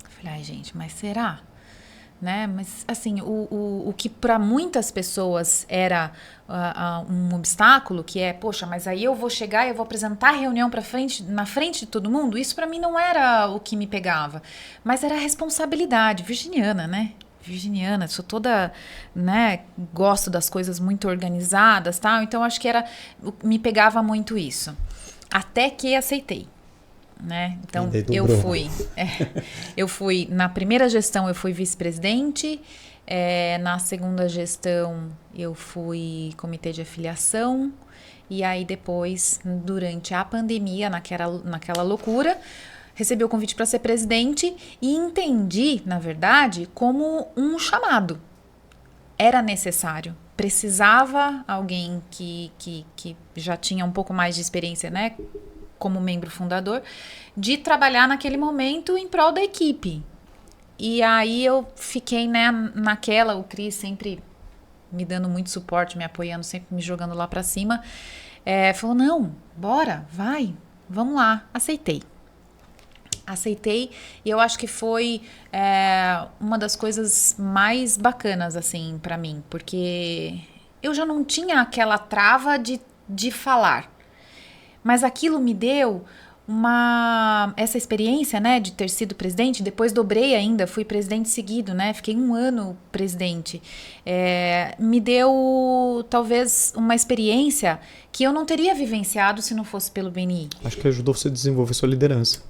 eu falei, ai, gente, mas será? Né? Mas, assim, o que para muitas pessoas era um obstáculo, que é, poxa, mas aí eu vou chegar e eu vou apresentar a reunião na frente de todo mundo, isso para mim não era o que me pegava, mas era a responsabilidade virginiana, né? Virginiana, sou toda, né, gosto das coisas muito organizadas, tal, então acho que me pegava muito isso, até que aceitei, né, então eu fui, na primeira gestão eu fui vice-presidente, na segunda gestão eu fui comitê de afiliação, e aí depois, durante a pandemia, naquela loucura, recebi o convite para ser presidente e entendi, na verdade, como um chamado. Era necessário. Precisava alguém que já tinha um pouco mais de experiência, né, como membro fundador, de trabalhar naquele momento em prol da equipe. E aí eu fiquei, né, naquela, o Cris sempre me dando muito suporte, me apoiando, sempre me jogando lá pra cima. Falou, não, bora, vai, vamos lá. Aceitei e eu acho que foi uma das coisas mais bacanas, assim, pra mim, porque eu já não tinha aquela trava de falar, mas aquilo me deu essa experiência, né, de ter sido presidente. Depois dobrei ainda, fui presidente seguido, né, fiquei 1 ano presidente. Me deu talvez uma experiência que eu não teria vivenciado se não fosse pelo BNI. Acho que ajudou você a desenvolver sua liderança.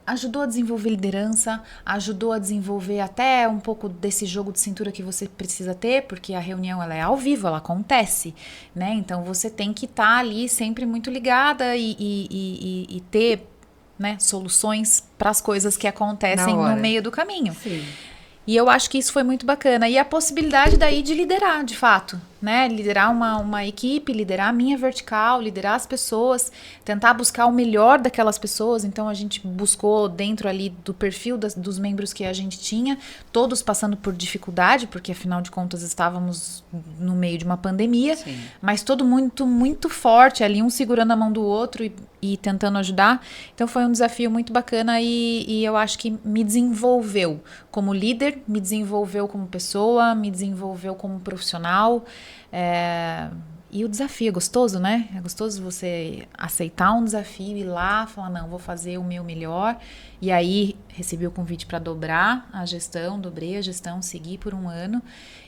Ajudou a desenvolver liderança, ajudou a desenvolver até um pouco desse jogo de cintura que você precisa ter, porque a reunião ela é ao vivo, ela acontece, né? Então você tem que estar ali sempre muito ligada e ter, né, soluções para as coisas que acontecem no meio do caminho. Sim. E eu acho que isso foi muito bacana. E a possibilidade daí de liderar, de fato, né? Liderar uma equipe, liderar a minha vertical, liderar as pessoas, tentar buscar o melhor daquelas pessoas. Então, a gente buscou dentro ali do perfil dos membros que a gente tinha, todos passando por dificuldade, porque afinal de contas estávamos no meio de uma pandemia. Sim. Mas todo muito, muito forte ali, um segurando a mão do outro e tentando ajudar. Então, foi um desafio muito bacana e eu acho que me desenvolveu como líder, me desenvolveu como pessoa, me desenvolveu como profissional. E o desafio é gostoso, né? É gostoso você aceitar um desafio, ir lá, falar, não, vou fazer o meu melhor. E aí, recebi o convite para dobrar a gestão, dobrei a gestão, segui por 1 ano.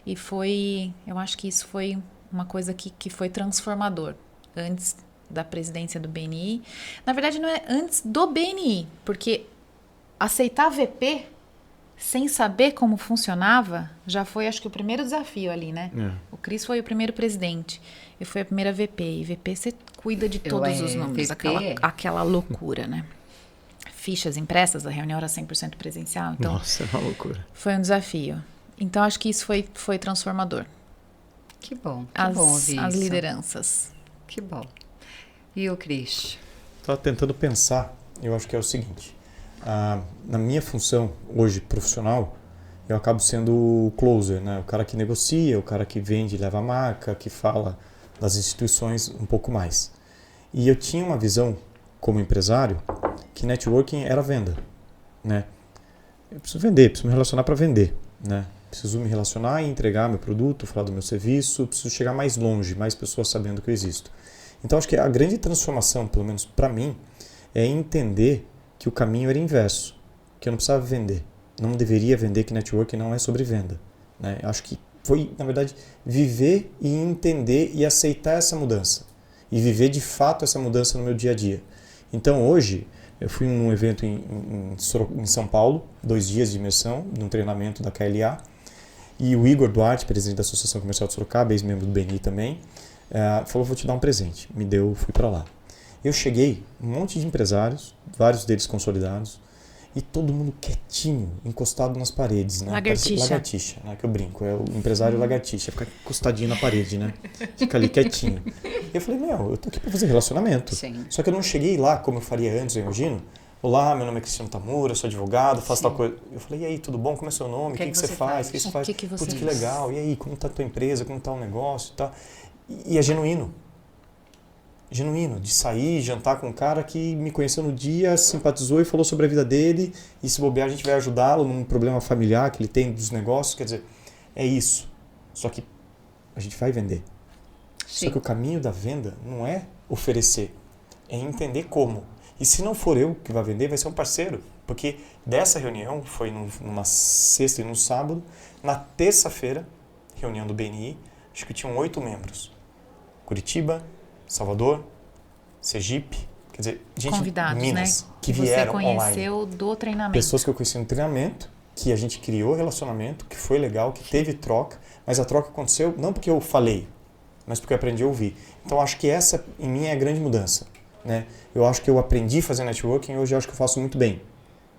E eu acho que isso foi uma coisa que foi transformador. Antes da presidência do BNI. Na verdade, não é antes do BNI, porque aceitar VP sem saber como funcionava, já foi, acho que, o primeiro desafio ali, né? O Cris foi o primeiro presidente. Eu fui a primeira VP. E VP, você cuida de todos os números. Aquela loucura, né? Fichas impressas, a reunião era 100% presencial. Então, nossa, é uma loucura. Foi um desafio. Então, acho que isso foi transformador. Que bom, bom ouvir as isso. Lideranças. Que bom. E o Cris? Estava tentando pensar, eu acho que é o seguinte... na minha função hoje profissional, eu acabo sendo o closer, né? O cara que negocia, o cara que vende, leva a marca, que fala das instituições um pouco mais. E eu tinha uma visão como empresário que networking era venda, né? Eu preciso vender, preciso me relacionar para vender, né? Preciso me relacionar e entregar meu produto, falar do meu serviço, preciso chegar mais longe, mais pessoas sabendo que eu existo. Então acho que a grande transformação, pelo menos para mim, é entender que o caminho era inverso, que eu não precisava vender, não deveria vender, que networking não é sobre venda, né? Acho que foi, na verdade, viver e entender e aceitar essa mudança, e viver de fato essa mudança no meu dia a dia. Então hoje, eu fui num evento em São Paulo, 2 dias de imersão, num treinamento da KLA, e o Igor Duarte, presidente da Associação Comercial de Sorocaba, ex-membro do BNI também, falou, vou te dar um presente, me deu, fui para lá. Eu cheguei, um monte de empresários, vários deles consolidados, e todo mundo quietinho, encostado nas paredes, né? Lagartixa, né? Que eu brinco, é o empresário lagartixa, fica encostadinho na parede, né? Fica ali quietinho. E eu falei, eu tô aqui para fazer relacionamento. Sim. Só que eu não cheguei lá como eu faria antes, eu imagino. Olá, meu nome é Cristiano Tamura, eu sou advogado, faço tal coisa. Eu falei, e aí, tudo bom? Como é seu nome? O que você faz? O que você faz? Putz, que legal. E aí, como tá a tua empresa? Como tá o negócio e tal? E é genuíno. Genuíno, de sair, jantar com um cara que me conheceu no dia, simpatizou e falou sobre a vida dele, e se bobear a gente vai ajudá-lo num problema familiar que ele tem dos negócios, quer dizer, é isso. Só que a gente vai vender. Sim. Só que o caminho da venda não é oferecer, é entender como. E se não for eu que vai vender, vai ser um parceiro, porque dessa reunião, foi numa sexta e num sábado, na terça-feira, reunião do BNI, acho que tinham 8 membros. Curitiba, Salvador, Sergipe, quer dizer, gente convidados, de Minas, né? que vieram você conheceu online. Do treinamento. Pessoas que eu conheci no treinamento, que a gente criou relacionamento, que foi legal, que teve troca, mas a troca aconteceu não porque eu falei, mas porque eu aprendi a ouvir. Então acho que essa, em mim, é a grande mudança. né? Eu acho que eu aprendi a fazer networking e hoje eu acho que eu faço muito bem.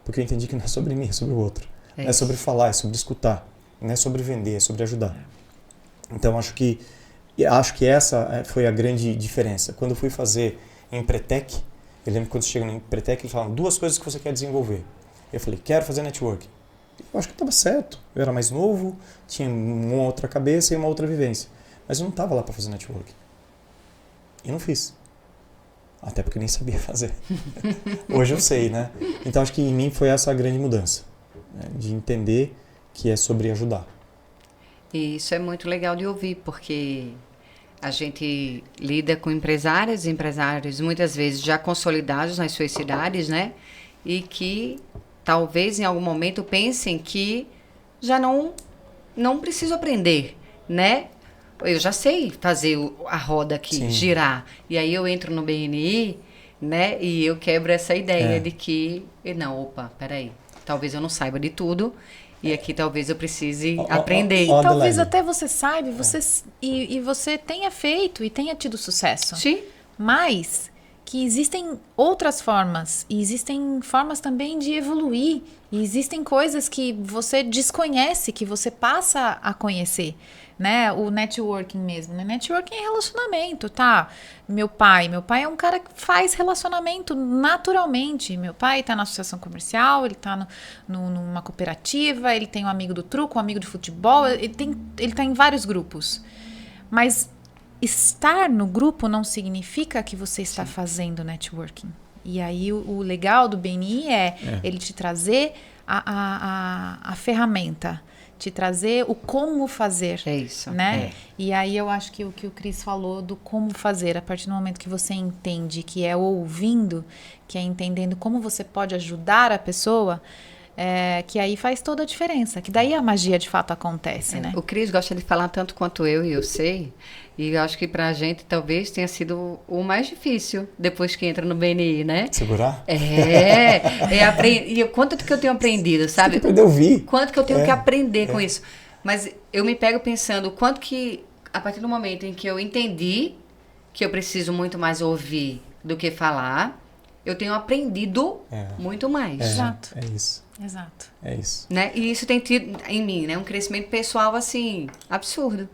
Porque eu entendi que não é sobre mim, é sobre o outro. É sobre falar, é sobre escutar. Não é sobre vender, é sobre ajudar. Então, acho que essa foi a grande diferença. Quando eu fui fazer Empretec, eu lembro que quando chega no Empretec, eles falam 2 coisas que você quer desenvolver. Eu falei, quero fazer networking. Eu acho que estava certo. Eu era mais novo, tinha uma outra cabeça e uma outra vivência. Mas eu não estava lá para fazer networking. E não fiz. Até porque eu nem sabia fazer. Hoje eu sei, né? Então, acho que em mim foi essa a grande mudança. Né? De entender que é sobre ajudar. E isso é muito legal de ouvir, porque a gente lida com empresários muitas vezes já consolidados nas suas cidades, né? E que talvez em algum momento pensem que já não preciso aprender, né? Eu já sei fazer a roda aqui, Sim. girar. E aí eu entro no BNI, né? E eu quebro essa ideia de que, não, opa, peraí, talvez eu não saiba de tudo. E aqui talvez eu precise aprender. E talvez até você saiba e você tenha feito e tenha tido sucesso. Sim. Mas que existem outras formas. E existem formas também de evoluir. E existem coisas que você desconhece, que você passa a conhecer. Né? O networking mesmo. Né? Networking é relacionamento, tá? Meu pai é um cara que faz relacionamento naturalmente. Meu pai tá na associação comercial, ele tá numa cooperativa, ele tem um amigo do truco, um amigo de futebol, ele tá em vários grupos. Mas estar no grupo não significa que você está fazendo networking. E aí o legal do BNI é ele te trazer a ferramenta, te trazer o como fazer. É isso. Né? E aí eu acho que o que o Cris falou do como fazer, a partir do momento que você entende, que é ouvindo, que é entendendo como você pode ajudar a pessoa, que aí faz toda a diferença. Que daí a magia de fato acontece, né? O Cris gosta de falar tanto quanto eu, e eu sei. E eu acho que pra gente talvez tenha sido o mais difícil depois que entra no BNI, né? Segurar? E o quanto que eu tenho aprendido, sabe? Você tem que aprender a ouvir. Quanto que eu tenho que aprender com isso. Mas eu me pego pensando quanto que, a partir do momento em que eu entendi que eu preciso muito mais ouvir do que falar, eu tenho aprendido muito mais. Exato. É isso. Exato. É isso. Né? E isso tem tido em mim, né? Um crescimento pessoal, assim, absurdo.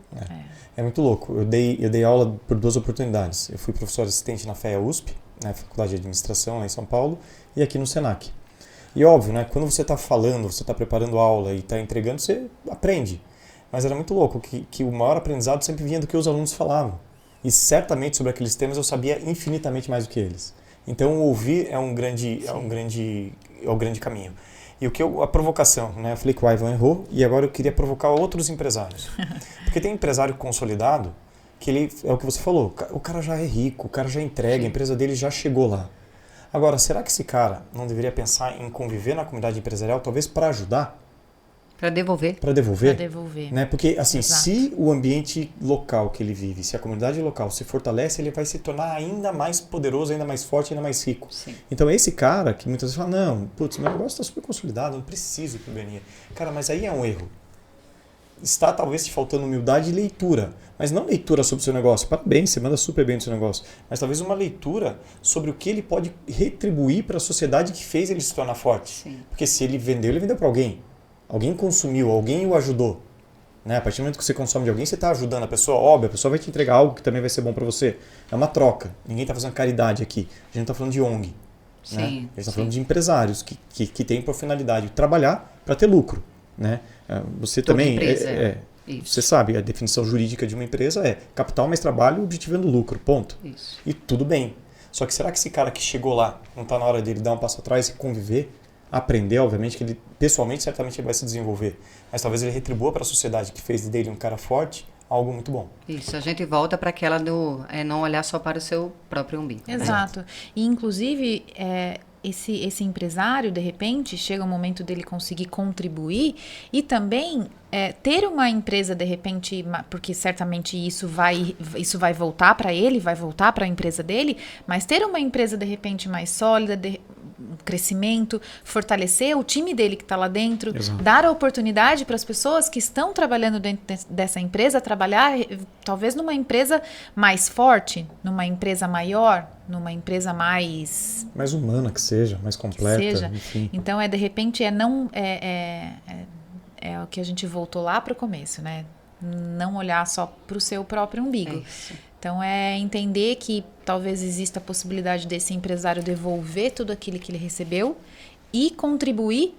É muito louco. Eu dei aula por 2 oportunidades. Eu fui professor assistente na FEA USP, na Faculdade de Administração, lá em São Paulo, e aqui no Senac. E óbvio, né? Quando você está falando, você está preparando aula e está entregando, você aprende. Mas era muito louco que o maior aprendizado sempre vinha do que os alunos falavam. E certamente sobre aqueles temas eu sabia infinitamente mais do que eles. Então ouvir é o grande caminho. E a provocação, né? Eu falei que o Ivan errou e agora eu queria provocar outros empresários. Porque tem empresário consolidado que é o que você falou, o cara já é rico, o cara já entrega, a empresa dele já chegou lá. Agora, será que esse cara não deveria pensar em conviver na comunidade empresarial, talvez para ajudar? Para devolver. Para devolver. Para devolver. Né? Porque, assim, Exato. se o ambiente local que ele vive, se a comunidade local se fortalece, ele vai se tornar ainda mais poderoso, ainda mais forte, ainda mais rico. Sim. Então, esse cara que muitas vezes fala, não, putz, meu negócio está super consolidado, não preciso ir pro BNI. Cara, mas aí é um erro. Está talvez te faltando humildade e leitura. Mas não leitura sobre o seu negócio. Parabéns, você manda super bem no seu negócio. Mas talvez uma leitura sobre o que ele pode retribuir para a sociedade que fez ele se tornar forte. Sim. Porque se ele vendeu para alguém. Alguém consumiu, alguém o ajudou. Né? A partir do momento que você consome de alguém, você está ajudando a pessoa. Óbvio, a pessoa vai te entregar algo que também vai ser bom para você. É uma troca. Ninguém está fazendo caridade aqui. A gente está falando de ONG. Sim, Né? A gente está falando de empresários que têm por finalidade trabalhar para ter lucro. Né? Você Toda também... empresa você sabe, a definição jurídica de uma empresa é capital mais trabalho objetivando lucro. Ponto. Isso. E tudo bem. Só que será que esse cara que chegou lá, não está na hora dele dar um passo atrás e conviver? Aprender, obviamente, que ele pessoalmente certamente ele vai se desenvolver, mas talvez ele retribua para a sociedade que fez dele um cara forte algo muito bom. Isso, a gente volta para aquela do não olhar só para o seu próprio umbigo. Exato. Né? E inclusive esse empresário, de repente, chega o momento dele conseguir contribuir e também ter uma empresa, de repente, porque certamente isso vai voltar para ele, vai voltar para a empresa dele, mas ter uma empresa, de repente, mais sólida, crescimento, fortalecer o time dele que está lá dentro, Exato. dar a oportunidade para as pessoas que estão trabalhando dentro dessa empresa, trabalhar talvez numa empresa mais forte, numa empresa maior, numa empresa mais humana que seja, mais completa, seja. enfim. Então, de repente, é o que a gente voltou lá para o começo, né? Não olhar só para o seu próprio umbigo. É isso. Então, é entender que talvez exista a possibilidade desse empresário devolver tudo aquilo que ele recebeu e contribuir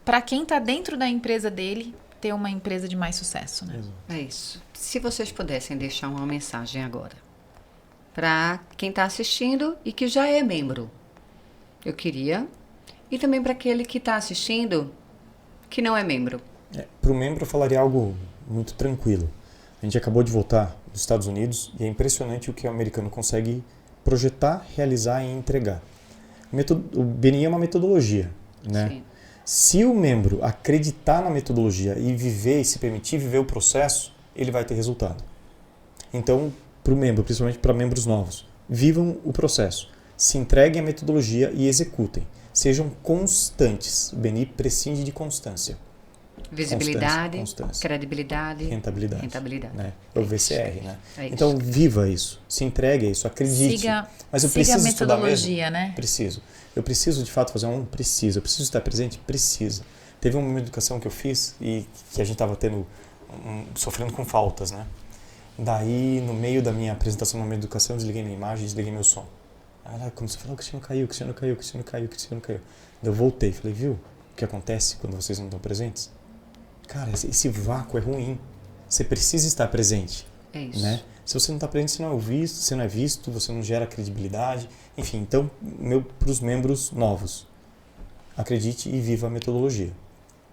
para quem está dentro da empresa dele ter uma empresa de mais sucesso, né? É isso. Se vocês pudessem deixar uma mensagem agora para quem está assistindo e que já é membro, eu queria. E também para aquele que está assistindo que não é membro. Para o membro eu falaria algo muito tranquilo. A gente acabou de voltar dos Estados Unidos e é impressionante o que o americano consegue projetar, realizar e entregar. O BNI é uma metodologia, né? Sim. Se o membro acreditar na metodologia e viver e se permitir viver o processo, ele vai ter resultado. Então, para o membro, principalmente para membros novos, vivam o processo, se entreguem à metodologia e executem. Sejam constantes. O BNI prescinde de constância. Visibilidade, Constância. credibilidade, Rentabilidade. rentabilidade. É o VCR, né? É isso. Então, viva isso. Se entregue a isso. Acredite. Mas eu preciso siga a estudar mesmo? metodologia, né? Preciso. Eu preciso, de fato, fazer Preciso. Eu preciso estar presente? Precisa. Teve uma educação que eu fiz e que a gente estava sofrendo com faltas, né? Daí, no meio da minha apresentação na minha educação, eu desliguei minha imagem, desliguei meu som. Aí ela começou a falar, o Cristiano caiu. Daí eu voltei, falei, viu o que acontece quando vocês não estão presentes? Cara, esse vácuo é ruim. Você precisa estar presente. É isso. Né? Se você não está presente, você não é visto, você não gera credibilidade. Enfim, então, para os membros novos, acredite e viva a metodologia.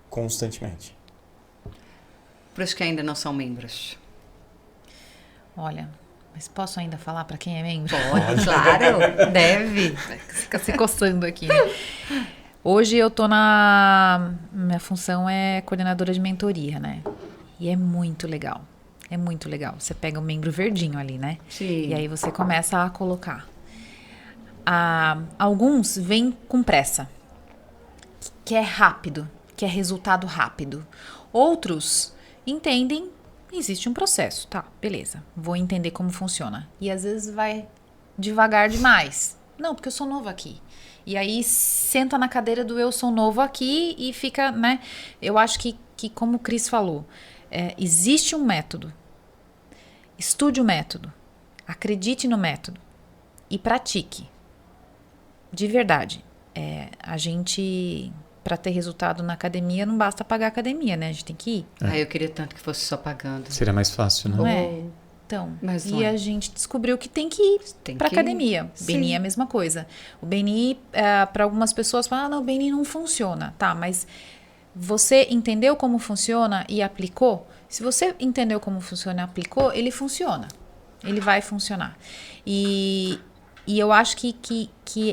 Constantemente. Para os que ainda não são membros. Olha, mas posso ainda falar para quem é membro? Pode, claro, deve. Fica se coçando aqui, né? Hoje eu tô minha função é coordenadora de mentoria, né? E é muito legal. É muito legal. Você pega o membro verdinho ali, né? Sim. E aí você começa a colocar. Alguns vêm com pressa. Quer rápido. Quer resultado rápido. Outros entendem, existe um processo. Tá, beleza. Vou entender como funciona. E às vezes vai devagar demais. Não, porque eu sou novo aqui. E aí senta na cadeira do eu sou novo aqui e fica, né? Eu acho que como o Cris falou, existe um método. Estude o método. Acredite no método. E pratique. De verdade. A gente, para ter resultado na academia, não basta pagar a academia, né? A gente tem que ir. Eu queria tanto que fosse só pagando. Seria mais fácil, né? Não é? Então, Mas e não é. a gente descobriu que tem que ir Tem para que ir. academia. O Sim. BNI é a mesma coisa. O BNI, para algumas pessoas, falam, não, o BNI não funciona. Tá, mas você entendeu como funciona e aplicou? Se você entendeu como funciona e aplicou, ele funciona. Ele vai funcionar. E eu acho que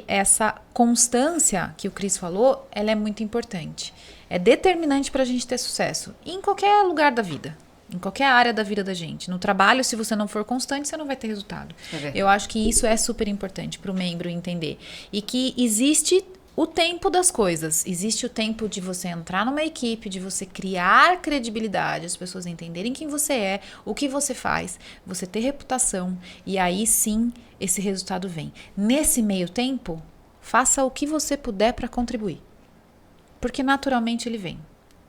essa constância que o Cris falou, ela é muito importante. É determinante para a gente ter sucesso. Em qualquer lugar da vida. Em qualquer área da vida da gente. No trabalho, se você não for constante, você não vai ter resultado. É verdade. Eu acho que isso é super importante para o membro entender. E que existe o tempo das coisas. Existe o tempo de você entrar numa equipe, de você criar credibilidade, as pessoas entenderem quem você é, o que você faz, você ter reputação. E aí sim, esse resultado vem. Nesse meio tempo, faça o que você puder para contribuir. Porque naturalmente ele vem.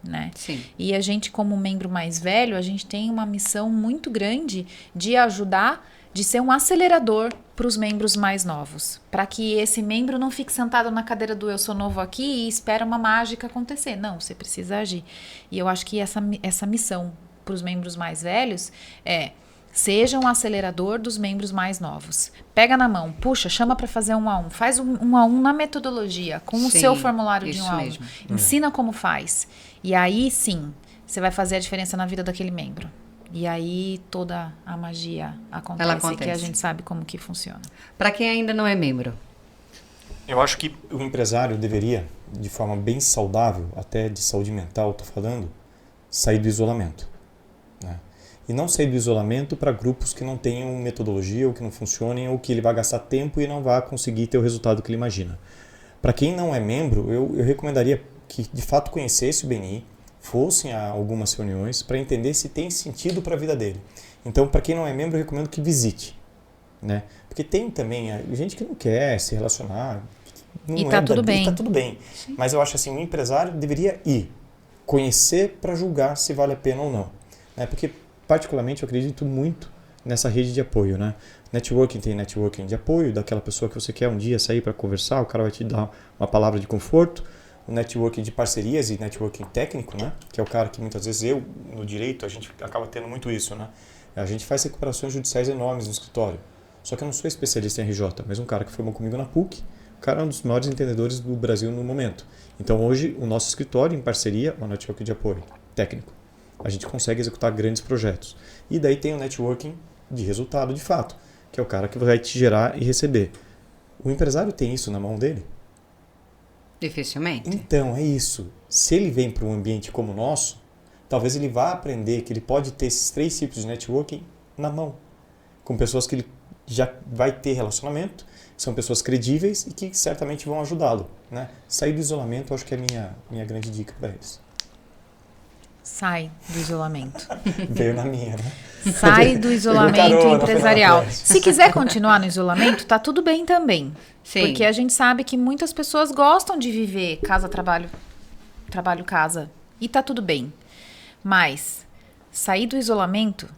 Né? Sim. E a gente, como membro mais velho, a gente tem uma missão muito grande de ajudar, de ser um acelerador para os membros mais novos. Para que esse membro não fique sentado na cadeira do eu sou novo aqui e espera uma mágica acontecer. Não, você precisa agir. E eu acho que essa missão para os membros mais velhos seja um acelerador dos membros mais novos. Pega na mão, puxa, chama para fazer 1 a 1. Faz 1 a 1 na metodologia, com o Sim, seu formulário de isso 1 a 1. mesmo. Ensina como faz. E aí, sim, você vai fazer a diferença na vida daquele membro. E aí, toda a magia acontece. Que a gente sabe como que funciona. Para quem ainda não é membro. Eu acho que o empresário deveria, de forma bem saudável, até de saúde mental, estou falando, sair do isolamento. Né? E não sair do isolamento para grupos que não tenham metodologia ou que não funcionem ou que ele vai gastar tempo e não vai conseguir ter o resultado que ele imagina. Para quem não é membro, eu recomendaria que de fato conhecesse o BNI, fossem a algumas reuniões para entender se tem sentido para a vida dele. Então, para quem não é membro, eu recomendo que visite, né? Porque tem também gente que não quer se relacionar. E tá tudo bem. Tá tudo bem. Mas eu acho assim, um empresário deveria ir, conhecer para julgar se vale a pena ou não. Né? Porque, particularmente, eu acredito muito nessa rede de apoio, né? Networking tem networking de apoio, daquela pessoa que você quer um dia sair para conversar, o cara vai te dar uma palavra de conforto. O networking de parcerias e networking técnico, né? Que é o cara que muitas vezes no direito, a gente acaba tendo muito isso, né? A gente faz recuperações judiciais enormes no escritório. Só que eu não sou especialista em RJ, mas um cara que formou comigo na PUC, o cara é um dos maiores entendedores do Brasil no momento. Então hoje o nosso escritório, em parceria, é um networking de apoio técnico. A gente consegue executar grandes projetos. E daí tem o networking de resultado de fato, que é o cara que vai te gerar e receber. O empresário tem isso na mão dele? Dificilmente. Então, é isso. Se ele vem para um ambiente como o nosso, talvez ele vá aprender que ele pode ter esses 3 tipos de networking na mão. Com pessoas que ele já vai ter relacionamento, são pessoas credíveis e que certamente vão ajudá-lo. Né? Sair do isolamento, eu acho que é a minha grande dica para eles. Sai do isolamento. Veio na minha, né? Sai do isolamento empresarial. Se quiser continuar no isolamento, tá tudo bem também. Sim. Porque a gente sabe que muitas pessoas gostam de viver casa-trabalho, trabalho-casa. E tá tudo bem. Mas sair do isolamento,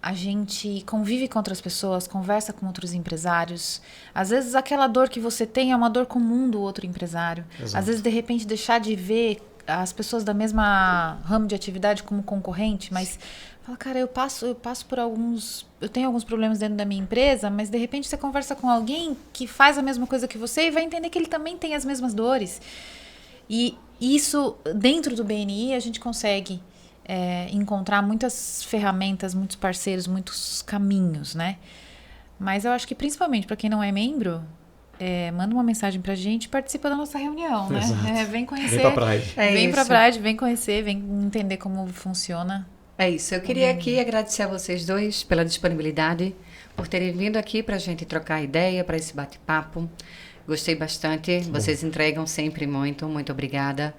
a gente convive com outras pessoas, conversa com outros empresários. Às vezes aquela dor que você tem é uma dor comum do outro empresário. Exato. Às vezes, de repente, deixar de ver as pessoas da mesma ramo de atividade como concorrente, mas fala, cara, eu passo por eu tenho alguns problemas dentro da minha empresa, mas de repente você conversa com alguém que faz a mesma coisa que você e vai entender que ele também tem as mesmas dores. E isso, dentro do BNI, a gente consegue encontrar muitas ferramentas, muitos parceiros, muitos caminhos, né? Mas eu acho que principalmente para quem não é membro, manda uma mensagem pra gente, participa da nossa reunião, né? Vem conhecer. Vem pra Pride. Vem pra Pride, vem conhecer, vem entender como funciona. É isso. Eu queria aqui agradecer a vocês dois pela disponibilidade, por terem vindo aqui pra gente trocar ideia, para esse bate-papo. Gostei bastante. Vocês entregam sempre muito. Muito obrigada.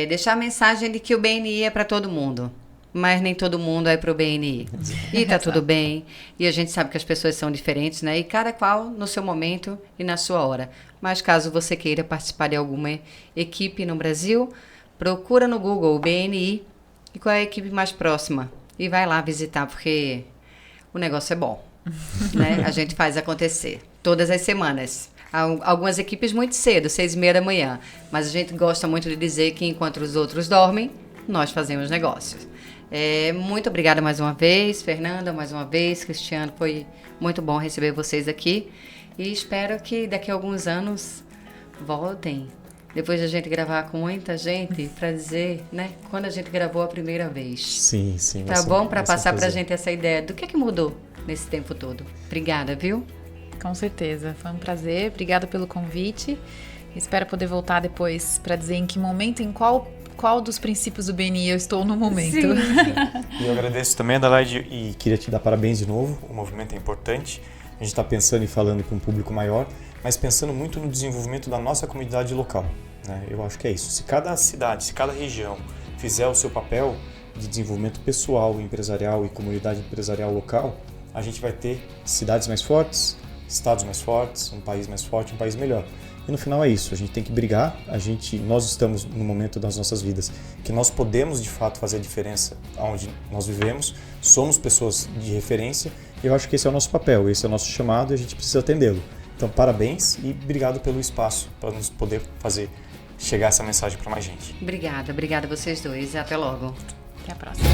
Deixar a mensagem de que o BNI é para todo mundo. Mas nem todo mundo é pro BNI. E tá tudo bem. E a gente sabe que as pessoas são diferentes, né? E cada qual no seu momento e na sua hora. Mas caso você queira participar de alguma equipe no Brasil, procura no Google o BNI e qual é a equipe mais próxima. E vai lá visitar, porque o negócio é bom. Né? A gente faz acontecer. Todas as semanas. Algumas equipes muito cedo, 6:30 da manhã. Mas a gente gosta muito de dizer que enquanto os outros dormem, nós fazemos negócios. Muito obrigada mais uma vez, Fernanda, mais uma vez, Cristiano, foi muito bom receber vocês aqui e espero que daqui a alguns anos voltem, depois de a gente gravar com muita gente, para dizer, né, quando a gente gravou a primeira vez. Sim. Tá bom? Para passar pra gente essa ideia do que mudou nesse tempo todo. Obrigada, viu? Com certeza, foi um prazer, obrigada pelo convite, espero poder voltar depois para dizer em que momento, em qual dos princípios do BNI eu estou no momento. E eu agradeço também, Adelaide, e queria te dar parabéns de novo. O movimento é importante. A gente está pensando e falando para um público maior, mas pensando muito no desenvolvimento da nossa comunidade local. Né? Eu acho que é isso. Se cada cidade, se cada região fizer o seu papel de desenvolvimento pessoal, empresarial e comunidade empresarial local, a gente vai ter cidades mais fortes, estados mais fortes, um país mais forte, um país melhor. E no final é isso, a gente tem que brigar, nós estamos no momento das nossas vidas que nós podemos de fato fazer a diferença onde nós vivemos, somos pessoas de referência e eu acho que esse é o nosso papel, esse é o nosso chamado e a gente precisa atendê-lo. Então parabéns e obrigado pelo espaço para nos poder fazer chegar essa mensagem para mais gente. Obrigada a vocês dois e até logo. Até a próxima.